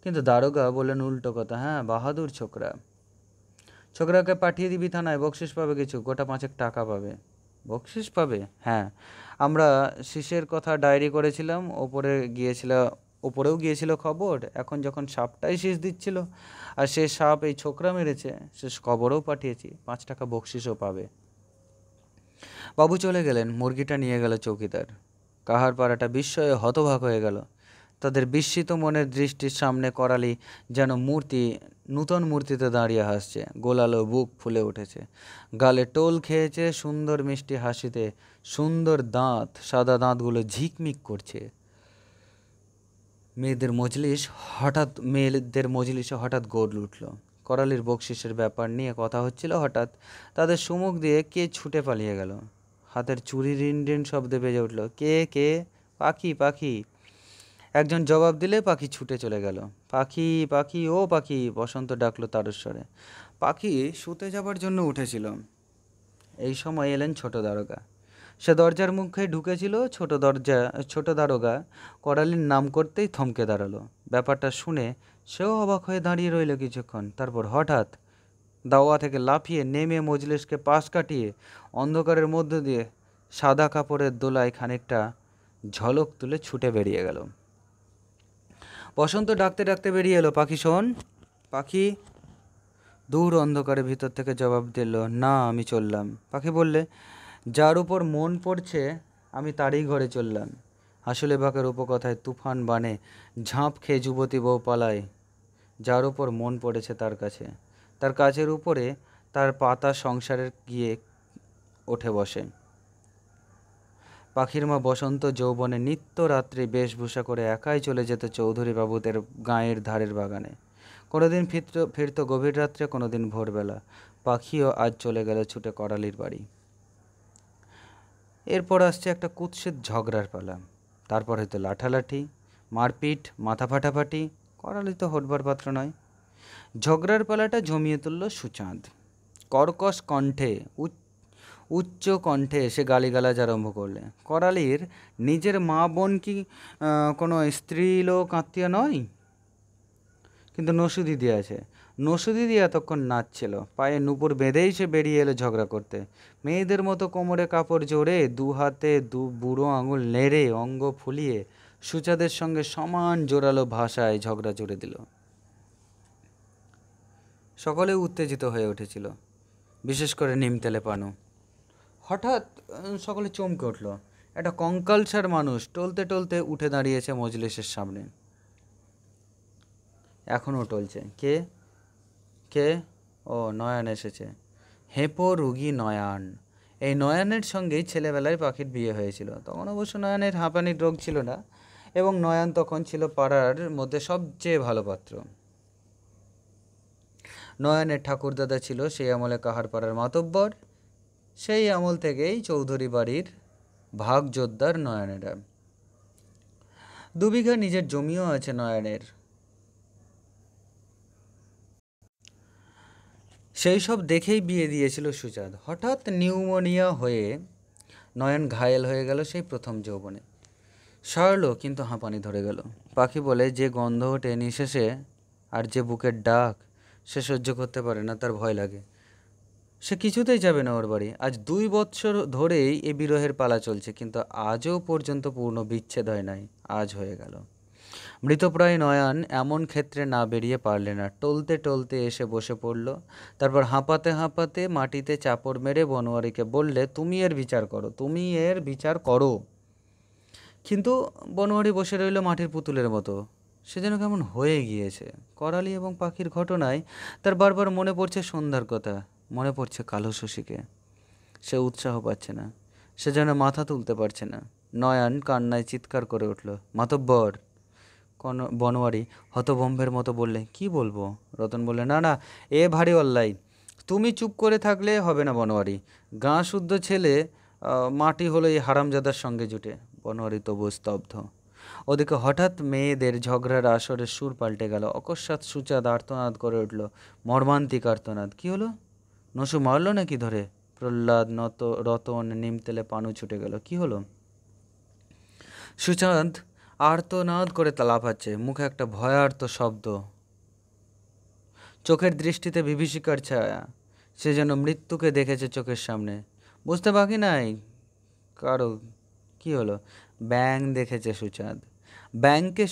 কিন্তু দারোগা বললেন উল্টো কথা, হ্যাঁ বাহাদুর ছোকরা। ছোকরাকে পাঠিয়ে দিবি থানায়, বকশিস পাবে কিছু, গোটা 5 টাকা পাবে। বকশিস পাবে? হ্যাঁ, আমরা শিশের কথা ডায়েরি করেছিলাম, ওপরেও গিয়েছিল খবর। এখন যখন সাপটাই শীষ দিচ্ছিল আর সে সাপ এই ছোকরা মেরেছে, সে খবরও পাঠিয়েছি, 5 টাকা বকশিসও পাবে। বাবু চলে গেলেন। মুরগিটা নিয়ে গেল চৌকিদার। কাহার পাড়াটা বিস্ময়ে হতবাক হয়ে গেল। তাদের বিস্মিত মনের দৃষ্টির সামনে করালি যেন নূতন মূর্তিতে দাঁড়িয়ে হাসছে। গোলালো বুক ফুলে উঠেছে, গালে টোল খেয়েছে সুন্দর মিষ্টি হাসিতে, সুন্দর দাঁত, সাদা দাঁতগুলো ঝিকমিক করছে। মেয়েদের মজলিসে হঠাৎ গড় উঠল। করালির বকশিসের ব্যাপার নিয়ে কথা হচ্ছিল। হঠাৎ তাদের সুমুখ দিয়ে কে ছুটে পালিয়ে গেল। হাতের চুরি রিন রিন শব্দে বেজে উঠল। কে কে? পাখি পাখি। একজন জবাব দিলে পাখি ছুটে চলে গেল। পাখি পাখি ও পাখি, বসন্ত ডাকলো তারস্বরে। পাখি শুতে যাবার জন্য উঠেছিল। এই সময় এলেন ছোট দারোগা। সে দরজার মুখে ঢুকেছিল। ছোট দারোগা করালির নাম করতেই থমকে দাঁড়ালো। ব্যাপারটা শুনে সেও অবাক হয়ে দাঁড়িয়ে রইল কিছুক্ষণ। তারপর হঠাৎ দাওয়া থেকে লাফিয়ে নেমে মজলিসকে পাশ কাটিয়ে অন্ধকারের মধ্য দিয়ে সাদা কাপড়ের দোলায় খানিকটা ঝলক তুলে ছুটে বেরিয়ে গেল। বসন্ত ডাকতে ডাকতে বেরিয়ে এলো, পাখি শোন। পাখি দূর অন্ধকারের ভিতর থেকে জবাব দিল, না আমি চললাম। পাখি বললে, যার উপর মন পড়ছে আমি তারই ঘরে চললাম। আসলে বাঁকের উপকথায় তুফান বানে ঝাঁপ খেয়ে যুবতী বউ পালায়। যার উপর মন পড়েছে তার কাছের উপরে তার পাতা সংসারের গিয়ে ওঠে বসে। পাখির মা বসন্ত যৌবনে নিত্য রাত্রি বেশভূষা করে একাই চলে যেত চৌধুরী বাবুদের গাঁয়ের ধারের বাগানে। কোনোদিন ফিরত গভীর রাত্রে, কোনোদিন ভোরবেলা। পাখিও আজ চলে গেল ছুটে করালির বাড়ি। এরপর আসছে একটা কুৎসিত ঝগড়ার পালা। তারপর হয়তো লাঠালাঠি, মারপিট, মাথা ফাটাফাটি। করালি তো হটবার পাত্র নয়। ঝগড়ার পালাটা জমিয়ে তুলল সুচাঁদ। কর্কশ কণ্ঠে, উচ্চ কণ্ঠে এসে গালিগালাজ আরম্ভ করলে। করালির নিজের মা বোন কি কোনো স্ত্রীলোক আত্মীয় নয়? কিন্তু নসু দিদি আছে। নসু দিদি এতক্ষণ নাচছিল। পায়ে নুপুর বেঁধেই সে বেরিয়ে এলো ঝগড়া করতে। মেয়েদের মতো কোমরে কাপড় জোরে, দু হাতে বুড়ো আঙুল নেড়ে, অঙ্গ ফুলিয়ে সুচাঁদের সঙ্গে সমান জোরালো ভাষায় ঝগড়া জুড়ে দিল। সকলে উত্তেজিত হয়ে উঠেছিল, বিশেষ করে নিমতেলে পানু। হঠাৎ সকলে চমকে উঠল। একটা কঙ্কালসার মানুষ টলতে টলতে উঠে দাঁড়িয়েছে মজলিসের সামনে। এখনও টলছে। কে কে? ও, নয়ন এসেছে। হেঁপো রুগী নয়ন। এই নয়নের সঙ্গেই ছেলেবেলায় পাখির বিয়ে হয়েছিল। তখন অবশ্য নয়নের হাঁপানির রোগ ছিল না, এবং নয়ন তখন ছিল পাড়ার মধ্যে সবচেয়ে ভালো পাত্র। নয়নের ঠাকুরদাদা ছিল সেই আমলে কাহার পাড়ার মাতব্বর। সেই আমল থেকেই চৌধুরী বাড়ির ভাগ জোরদার নয়নেরা। 2 বিঘা নিজের জমিও আছে নয়নের। সেই সব দেখেই বিয়ে দিয়েছিল সুচাঁদ। হঠাৎ নিউমোনিয়া হয়ে নয়ন ঘায়েল হয়ে গেল সেই প্রথম যৌবনে। সারল, কিন্তু হাঁপানি ধরে গেল। পাখি বলে, যে গন্ধ ওঠে নিঃশেষে আর যে বুকের ডাক, সে সহ্য করতে পারে না, তার ভয় লাগে। সে কিছুতেই যাবে না ওর বাড়ি। আজ 2 বৎসর ধরেই এ বিরহের পালা চলছে, কিন্তু আজও পর্যন্ত পূর্ণ বিচ্ছেদ হয় নাই। আজ হয়ে গেল। মৃতপ্রায় নয়ন এমন ক্ষেত্রে না বেরিয়ে পারলে না, টলতে টলতে এসে বসে পড়ল। তারপর হাঁপাতে হাঁপাতে মাটিতে চাপড় মেরে বনোয়ারিকে বললে, তুমি এর বিচার করো, তুমি এর বিচার করো। কিন্তু বনোয়ারি বসে রইল মাটির পুতুলের মতো। সে যেন কেমন হয়ে গিয়েছে। করালি এবং পাখির ঘটনায় তার বারবার মনে পড়ছে সন্ধ্যার কথা, মনে পড়ছে কালো শশীকে। সে উৎসাহ পাচ্ছে না, সে যেন মাথা তুলতে পারছে না। নয়ন কান্নায় চিৎকার করে উঠল, মাতব্বর। বনোয়ারি হতভম্বের মতো বললে, কি বলবো? রতন বললে, না না, এ ভারী অল্লাই। তুমি চুপ করে থাকলে হবে না বনোয়ারি। গাঁ শুদ্ধ ছেলে মাটি হলো এই হারামজাদার সঙ্গে জুটে। বনোয়ারি তবু স্তব্ধ। ওদিকে হঠাৎ মেয়েদের ঝগড়ার আসরের সুর পাল্টে গেল। অকস্মাৎ সুচাঁদ আর্তনাদ করে উঠল, মর্মান্তিক আর্তনাদ। কি হলো? নসু মারল নাকি ধরে? প্রহ্লাদ, রতন, নিমতেলে পানু ছুটে গেল। কি হলো? সুচাঁদ আর্তনাদ করে লাফাচ্ছে, মুখে একটা ভয়ার্ত শব্দ, চোখের দৃষ্টিতে বিভীষিকার ছায়া। সে যেন মৃত্যুকে দেখেছে চোখের সামনে। বুঝতে বাকি নাই কারো। কি হলো? ব্যাঙ দেখেছে সুচাঁদ। ব্যাঙকে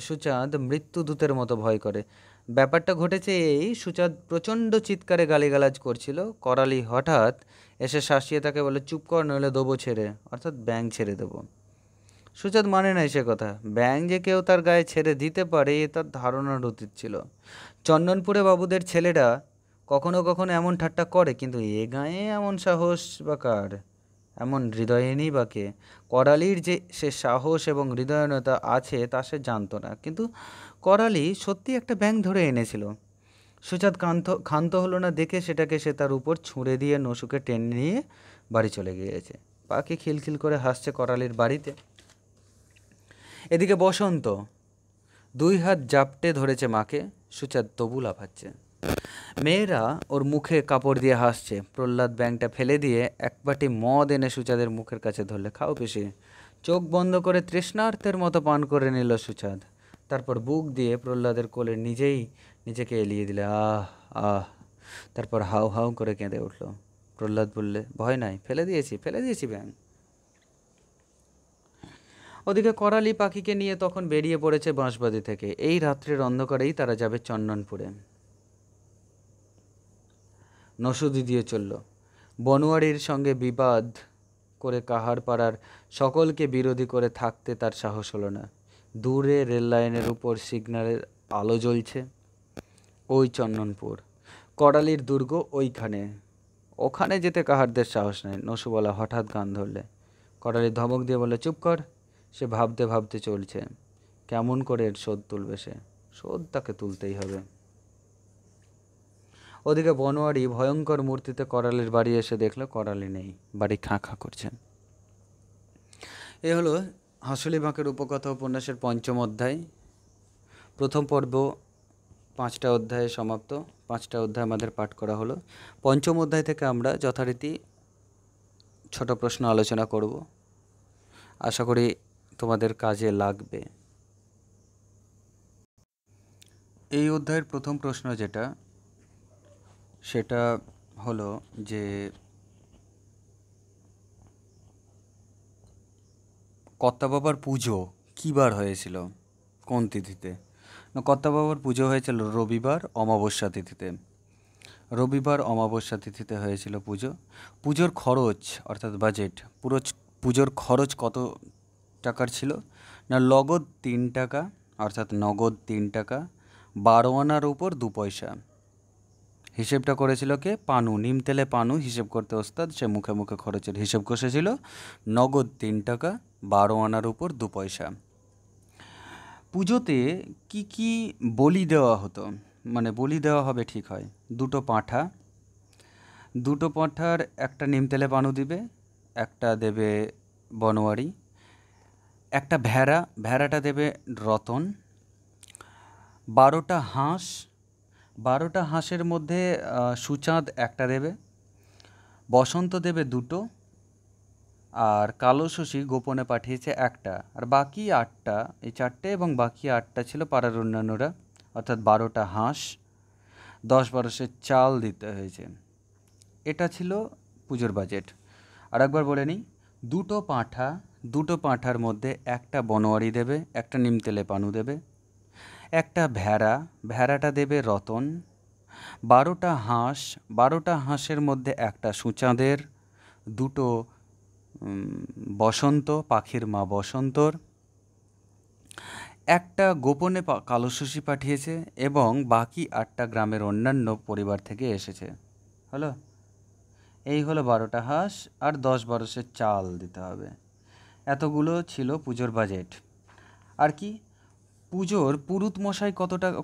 সুচাঁদ মৃত্যুদূতের মতো ভয় করে। ব্যাপারটা ঘটেছে এই, সুচাঁদ প্রচণ্ড চিৎকারে গালিগালাজ করছিল। করালি হঠাৎ এসে শাসিয়ে তাকে বলে, চুপ কর, নইলে দেবো ছেড়ে, অর্থাৎ ব্যাঙ ছেড়ে দেবো। সুচাঁদ মানে নাই সে কথা। ব্যাঙ যে কেউ তার গায়ে ছেড়ে দিতে পারে এ তার ধারণার অতীত ছিল। চন্দনপুরে বাবুদের ছেলেরা কখনো কখনো এমন ঠাট্টা করে, কিন্তু এ গায়ে এমন সাহস বা কার? এমন হৃদয়হীনই বা কে? করালির যে সে সাহস এবং হৃদয়হীনতা আছে তা সে জানতো না, কিন্তু করালি সত্যি একটা ব্যাঙ ধরে এনেছিল। সুচাঁদ ক্ষান্ত হলো না দেখে সেটাকে সে তার উপর ছুঁড়ে দিয়ে নসুকে টেনে নিয়ে বাড়ি চলে গিয়েছে। পাখি খিলখিল করে হাসছে করালির বাড়িতে। এদিকে বসন্ত 2 হাত জাপটে ধরেছে মাকে। সুচাঁদ তবু লাফাচ্ছে। মেয়েরা ওর মুখে কাপড় দিয়ে হাসছে। প্রহ্লাদ ব্যাংকটা ফেলে দিয়ে এক বাটি মদ এনে সুচাঁদের মুখের কাছে ধরলে, খাও বেশি। চোখ বন্ধ করে তৃষ্ণার্তের মতো পান করে নিল সুচাঁদ। তারপর বুক দিয়ে প্রহ্লাদের কোলে নিজেকে এলিয়ে দিলে, আহ আহ। তারপর হাউ হাউ করে কেঁদে উঠল। প্রহ্লাদ বললে, ভয় নাই, ফেলে দিয়েছি ব্যাং। ওদিকে করালি পাখিকে নিয়ে তখন বেরিয়ে পড়েছে বাঁশবাড়ি থেকে। এই রাত্রের অন্ধকারেই তারা যাবে চন্দনপুরে। নসুদি দিয়ে চলল। বনোয়ারির সঙ্গে বিবাদ করে কাহার পাড়ার সকলকে বিরোধী করে থাকতে তার সাহস হলো না। দূরে রেল লাইনের উপর সিগন্যালের আলো জ্বলছে। ওই চন্দনপুর, করালির দুর্গ ওইখানে। ওখানে যেতে কাহারদের সাহস নেই। নসুবালা হঠাৎ গান ধরলে। করালি ধমক দিয়ে বলে, চুপ কর। সে ভাবতে ভাবতে চলছে, কেমন করে এর শোধ তুলবে সে। শোধ তাকে তুলতেই হবে। ওদিকে বনোয়ারি ভয়ঙ্কর মূর্তিতে করালির বাড়ি এসে দেখলো করালি নেই, বাড়ি খাঁ খাঁ করছে। এ হলো হাঁসুলি বাঁকের উপকথা উপন্যাসের 5ম অধ্যায়। প্রথম পর্ব 5টা অধ্যায়ে সমাপ্ত। 5টা অধ্যায় আমাদের পাঠ করা হলো। 5ম অধ্যায় থেকে আমরা যথারীতি ছোট প্রশ্ন আলোচনা করব। আশা করি তোমাদের কাজে লাগবে। এই অধ্যায়ের প্রথম প্রশ্ন যেটা, সেটা হলো যে কর্তা বাবার পুজো কী বার হয়েছিল, কোন তিথিতে? না, কর্তা বাবার পুজো হয়েছিল রবিবার অমাবস্যা তিথিতে। রবিবার অমাবস্যা তিথিতে হয়েছিল পুজো। পুজোর খরচ অর্থাৎ বাজেট, পুজোর খরচ কত টাকার ছিল? না, নগদ 3 টাকা, অর্থাৎ নগদ 3 টাকা, 12 আনার উপর 2 পয়সা। হিসেবটা করেছিল কে? পানু। নিমতেলে পানু হিসেব করতে ওস্তাদ, সে মুখে মুখে খরচের হিসেব কষেছিল। নগদ 3 টাকা, 12 আনার উপর 2 পয়সা। পুজোতে কি কি বলি দেওয়া হতো? মানে বলি দেওয়া হবে ঠিক হয়, 2টো পাঁঠা। 2টো পাঁঠার একটা নিমতেলে পানু দিবে, একটা দেবে বনোয়ারি। একটা ভেড়াটা দেবে রতন। 12টা হাঁস, 12টা হাঁসের মধ্যে সুচাঁদ একটা দেবে, বসন্ত দেবে 2টো, আর কালো শশী গোপনে পাঠিয়েছে একটা। আর বাকি 8টা, এই 4টে এবং বাকি 8টা ছিল পাড়ার অন্যান্যরা, অর্থাৎ 12টা হাঁস, 10-12 সের চাল দিতে হয়েছে। এটা ছিল পুজোর বাজেট। আর একবার বলে নিই, দুটো পাঁঠার মধ্যে একটা বনোয়ারি দেবে, একটা নিমতেলে পানু দেবে, একটা ভেড়াটা দেবে রতন, 12টা হাঁসের মধ্যে একটা সুচাঁদের, দুটো বসন্ত, পাখির মা বসন্তর, একটা গোপনে কালো শশী পাঠিয়েছে এবং বাকি 8টা গ্রামের অন্যান্য পরিবার থেকে এসেছে। হলো, এই হলো 12টা হাঁস আর 10-12 সের চাল দিতে হবে। এতগুলো ছিল পুজোর বাজেট। আর কি, পুজোর পুরুত মশাই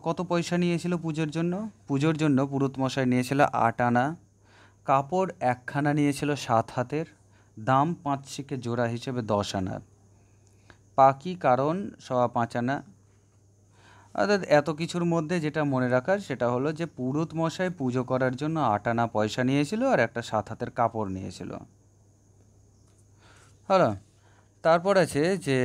কত পয়সা নিয়েছিল পুজোর জন্য পুরুত মশাই নিয়েছিল 8 আনা, কাপড় 1খানা নিয়েছিল 7 হাতের, দাম 5 শিকে জোড়া হিসেবে 10 আনা, পাকি কারণ 5.25 আনা। অর্থাৎ এত কিছুর মধ্যে যেটা মনে রাখার সেটা হলো যে পুরুত মশাই পুজো করার জন্য 8 আনা পয়সা নিয়েছিল আর একটা 7 হাতের কাপড় নিয়েছিল। হলো, তারপর আছে যে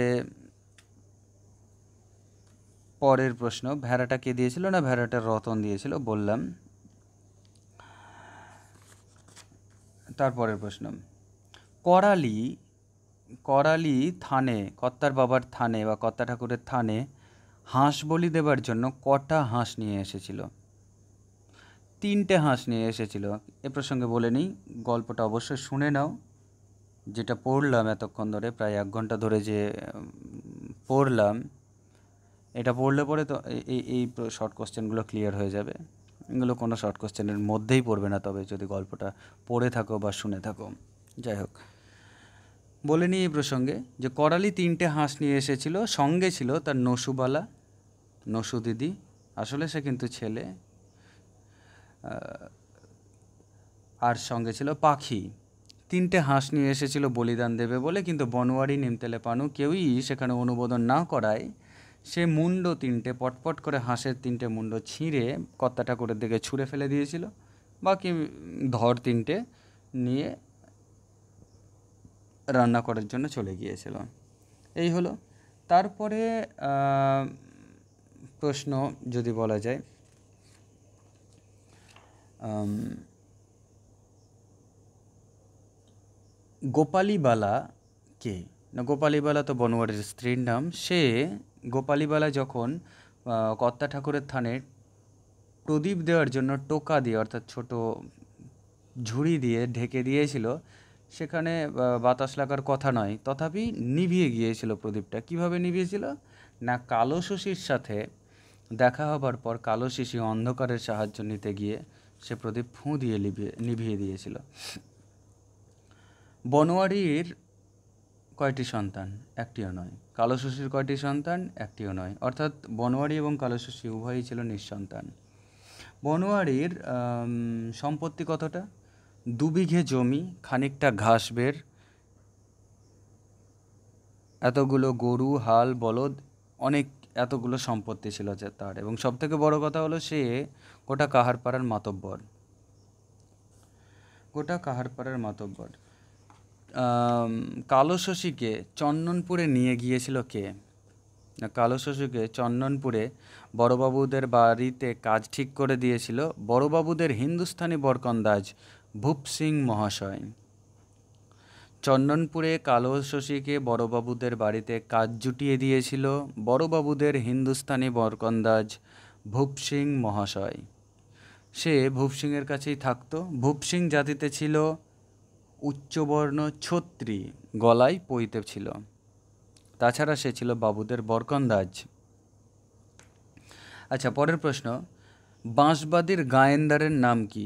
পরের প্রশ্ন, ভেড়াটা কে দিয়েছিল না ভেড়াটার রতন দিয়েছিল, বললাম। তারপরের প্রশ্ন, করালি থানে, কর্তার বাবার থানে বা কর্তা ঠাকুরের থানে হাঁস বলি দেবার জন্য কটা হাঁস নিয়ে এসেছিল? 3টে হাঁস নিয়ে এসেছিল। এ প্রসঙ্গে বলে নিই, গল্পটা অবশ্যই শুনে নাও, যেটা পড়লাম এতক্ষণ ধরে, প্রায় 1 ঘন্টা ধরে যে পড়লাম, এটা পড়লে পরে তো এই শর্ট কোশ্চেনগুলো ক্লিয়ার হয়ে যাবে। এগুলো কোনো শর্ট কোশ্চেনের মধ্যেই পড়বে না, তবে যদি গল্পটা পড়ে থাকো বা শুনে থাকো। যাই হোক, বলে নিই এই প্রসঙ্গে যে করালি 3টে হাঁস নিয়ে এসেছিল, সঙ্গে ছিল তার নসু দিদি, আসলে সে কিন্তু ছেলে, আর সঙ্গে ছিল পাখি। 3টে হাঁস নিয়ে এসেছিল বলিদান দেবে বলে, কিন্তু বনোয়ারি, নিমতেলে পানু কেউই সেখানে অনুমোদন না করায় সে মুন্ড 3টে পটপট করে হাঁসের 3টে মুন্ড ছিঁড়ে কর্তা ঠাকুরের দিকে ছুঁড়ে ফেলে দিয়েছিল, বাকি ধর 3টে নিয়ে রান্না করার জন্য চলে গিয়েছিল। এই হলো। তারপরে প্রশ্ন যদি বলা যায়, গোপালীবালা কে? না, গোপালীবালা তো বনোয়ারির স্ত্রীর নাম। সে গোপালীবালা যখন কর্তা ঠাকুরের থানে প্রদীপ দেওয়ার জন্য টোকা দিয়ে, অর্থাৎ ছোট ঝুড়ি দিয়ে ঢেকে দিয়েছিল, সেখানে বাতাস লাগার কথা নয়, তথাপি নিভিয়ে গিয়েছিল প্রদীপটা। কিভাবে নিভিয়েছিল না, কালো শশীর সাথে দেখা হবার পর কালো শিশি অন্ধকারের সাহায্য নিতে গিয়ে সে প্রদীপ ফুঁ দিয়ে নিভিয়ে দিয়েছিল। বনোয়ারির কয়টি সন্তান? একটিও নয়। কালো শশীর কয়টি সন্তান? একটিও নয়। অর্থাৎ বনোয়ারি এবং কালো শশী উভয়ই ছিল নিঃসন্তান। বনোয়ারির সম্পত্তি কতটা? 2 বিঘে জমি, খানিকটা ঘাস বের, এতগুলো গরু, হাল, বলদ, এতগুলো সম্পত্তি ছিল যে তার। এবং সবথেকে বড় কথা হলো সে গোটা কাহারপাড়ার মাতব্বর। কালো শশীকে চন্দনপুরে নিয়ে গিয়েছিল কে? কালো শশীকে চন্দনপুরে বড়বাবুদের বাড়িতে কাজ ঠিক করে দিয়েছিল বড়বাবুদের হিন্দুস্তানি বরকন্দাজ ভূপ সিং মহাশয়। চন্দনপুরে কালো শশীকে বড়বাবুদের বাড়িতে কাজ জুটিয়ে দিয়েছিল বড়বাবুদের হিন্দুস্তানি বরকন্দাজ ভূপ সিং মহাশয়। সে ভূপ সিংয়ের কাছেই থাকতো। ভূপ সিং জাতিতে ছিল উচ্চবর্ণ ছত্রী, গলায় পইতে ছিল। তাছাড়া সে ছিল বাবুদের বরকন্দাজ। আচ্ছা, পরের প্রশ্ন, বাঁশবাদীর গায়েনদারের নাম কি?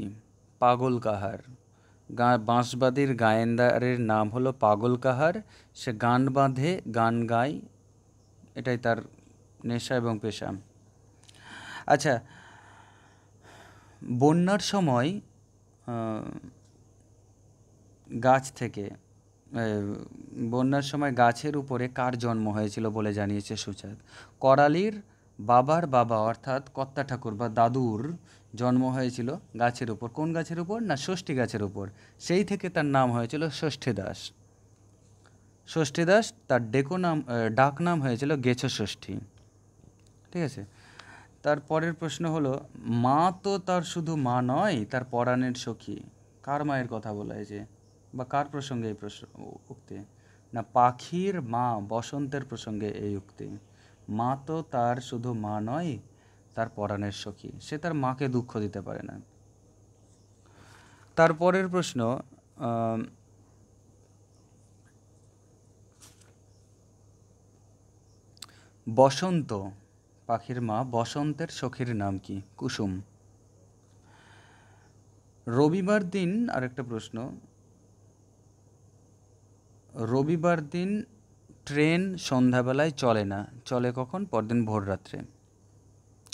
পাগল কাহার। বাঁশবাদীর গায়েনদারের নাম হলো পাগল কাহার। সে গান বাঁধে, গান গায়, এটাই তার নেশা এবং পেশা। আচ্ছা, বন্যার সময় গাছের উপরে কার জন্ম হয়েছিল বলে জানিয়েছে সুচাঁদ? করালির বাবার বাবা অর্থাৎ কর্তা ঠাকুর বা দাদুর জন্ম হয়েছিল গাছের উপর। কোন গাছের উপর? না, ষষ্ঠী গাছের উপর। সেই থেকে তার নাম হয়েছিল ষষ্ঠীদাস। তার ডাক নাম হয়েছিল গেছো ষষ্ঠী। ঠিক আছে। তারপরের প্রশ্ন হলো, মা তো তার শুধু মা নয়, তার পরাণের সখী। কার মায়ের কথা বলা হয়েছে বা কার প্রসঙ্গে এই উক্তি? না, পাখির মা বসন্তের প্রসঙ্গে এই উক্তি। মা তো তার শুধু মা নয়, তার পরাণের সখী। সে তার মাকে দুঃখ দিতে পারে না। তারপরের প্রশ্ন, বসন্ত, পাখির মা বসন্তের সখীর নাম কি? কুসুম। রবিবার দিন, আরেকটা প্রশ্ন, রবিবার দিন ট্রেন সন্ধ্যাবেলায় চলে না, চলে কখন? পরদিন ভোর রাত্রে।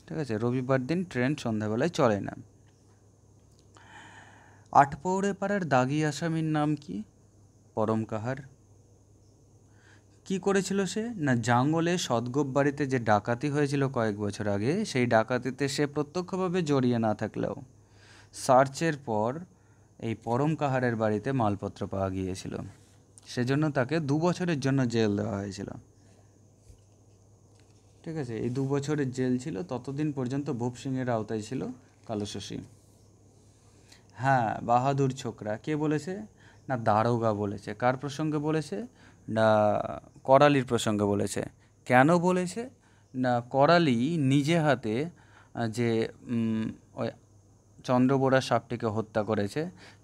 ঠিক আছে, রবিবার দিন ট্রেন সন্ধ্যাবেলায় চলে না। আটপৌরে পাড়ার দাগি আসামির নাম কি? পরম কাহার। কি করেছিল সে? না, জাঙ্গলে সদগোপ বাড়িতে যে ডাকাতি হয়েছিল কয়েক বছর আগে, সেই ডাকাতিতে সে প্রত্যক্ষভাবে জড়িয়ে না থাকলেও সার্চের পর এই পরম কাহারের বাড়িতে মালপত্র পাওয়া গিয়েছিল, সেজন্য তাকে 2 বছরের জন্য জেল দেওয়া হয়েছিল। ঠিক আছে, এই 2 বছরের জেল ছিল, ততদিন পর্যন্ত ভূপ সিংয়ের আওতায় ছিল কালো শশী। হ্যাঁ, বাহাদুর ছোকরা কে বলেছে? না, দারোগা বলেছে। কার প্রসঙ্গে বলেছে? না, করালির প্রসঙ্গে বলেছে। কেন বলেছে? না, করালি নিজে হাতে যে ওই চন্দ্রবোড়া সাপটিকে হত্যা করেছে,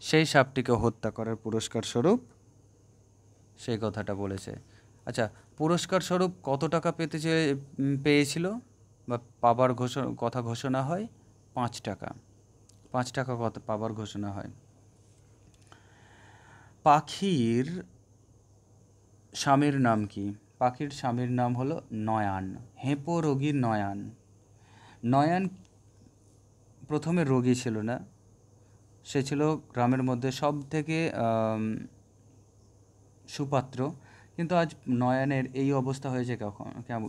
সেই সাপটিকে হত্যা করার পুরস্কার স্বরূপ সেই কথাটা বলেছে। আচ্ছা, পুরস্কার স্বরূপ কত টাকা পেয়েছিল বা পাবার কথা ঘোষণা হয়? 5 টাকা। 5 টাকা কত পাবার ঘোষণা হয়। পাখির স্বামীর নাম কি? পাখির স্বামীর নাম হলো নয়ান, হেঁপো রোগী নয়ান। নয়ান প্রথমে রোগী ছিল না, সে ছিল গ্রামের মধ্যে সব থেকে সুপাত্র। কিন্তু আজ নয়ানের এই অবস্থা হয়েছে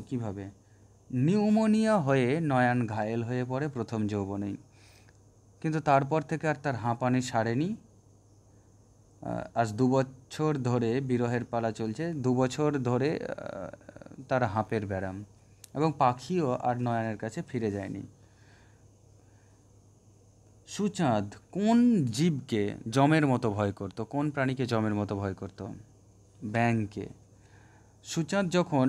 কীভাবে? নিউমোনিয়া হয়ে নয়ান ঘায়েল হয়ে পড়ে প্রথম যৌবনেই, কিন্তু তারপর থেকে আর তার হাঁপানি সারেনি। আজ 2 বছর ধরে বিরহের পালা চলছে, 2 বছর ধরে তার হাঁপের ব্যারাম, এবং পাখিও আর নয়নের কাছে ফিরে যায়নি। সুচাঁদ কোন জীবকে যমের মতো ভয় করত? কোন প্রাণীকে যমের মতো ভয় করত? ব্যাঙকে। সুচাঁদ যখন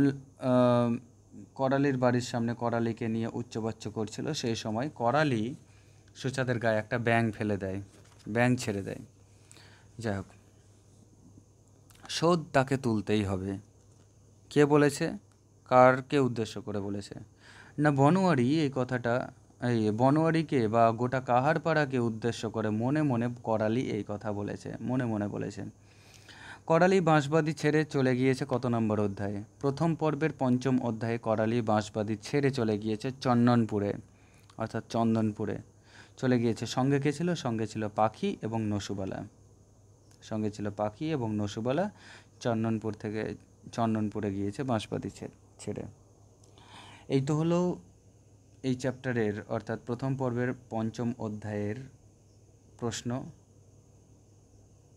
করালির বাড়ির সামনে করালিকে নিয়ে উচ্চবাচ্য করছিল, সেই সময় করালি সুচাঁদের গায়ে একটা ব্যাঙ ফেলে দেয়, ব্যাঙ ছেড়ে দেয়। যাই হোক, শোধ তাকে তুলতেই হবে। কে বলেছে? কারকে উদ্দেশ্য করে বলেছে? না, বনোয়ারি এই কথাটা, এই বনোয়ারিকে বা গোটা কাহারপাড়াকে উদ্দেশ্য করে মনে মনে করালি এই কথা বলেছে, মনে মনে বলেছে। করালি বাঁশবাদি ছেড়ে চলে গিয়েছে কত নম্বর অধ্যায়ে? প্রথম পর্বের 5ম অধ্যায়ে করালি বাঁশবাদি ছেড়ে চলে গিয়েছে চন্দনপুরে, অর্থাৎ চন্দনপুরে চলে গিয়েছে। সঙ্গে কে ছিল? সঙ্গে ছিল পাখি এবং নসুবালা। সঙ্গে ছিল পাখি এবং নসুবালা। চন্দনপুর থেকে চন্দনপুরে গিয়েছে বাঁশবাদি ছেড়ে। এই তো হলো এই চ্যাপ্টারের, অর্থাৎ প্রথম পর্বের 5ম অধ্যায়ের প্রশ্ন।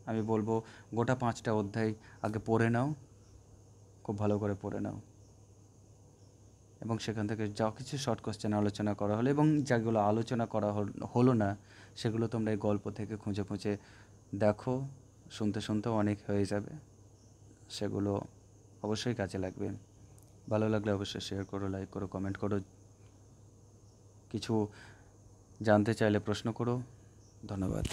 আমি বলবো গোটা 5টা অধ্যায় আগে পড়ে নাও, খুব ভালো করে পড়ে নাও, এবং সেখান থেকে যা কিছু শর্ট কোশ্চেন আলোচনা করা হলো এবং যেগুলো আলোচনা করা হলো না, সেগুলো তোমরা এই গল্প থেকে খুঁজে খুঁজে দেখো। শুনতে শুনতেও অনেক হয়ে যাবে, সেগুলো অবশ্যই কাজে লাগবে। ভালো লাগলে অবশ্যই শেয়ার করো, লাইক করো, কমেন্ট করো। কিছু জানতে চাইলে প্রশ্ন করো। ধন্যবাদ।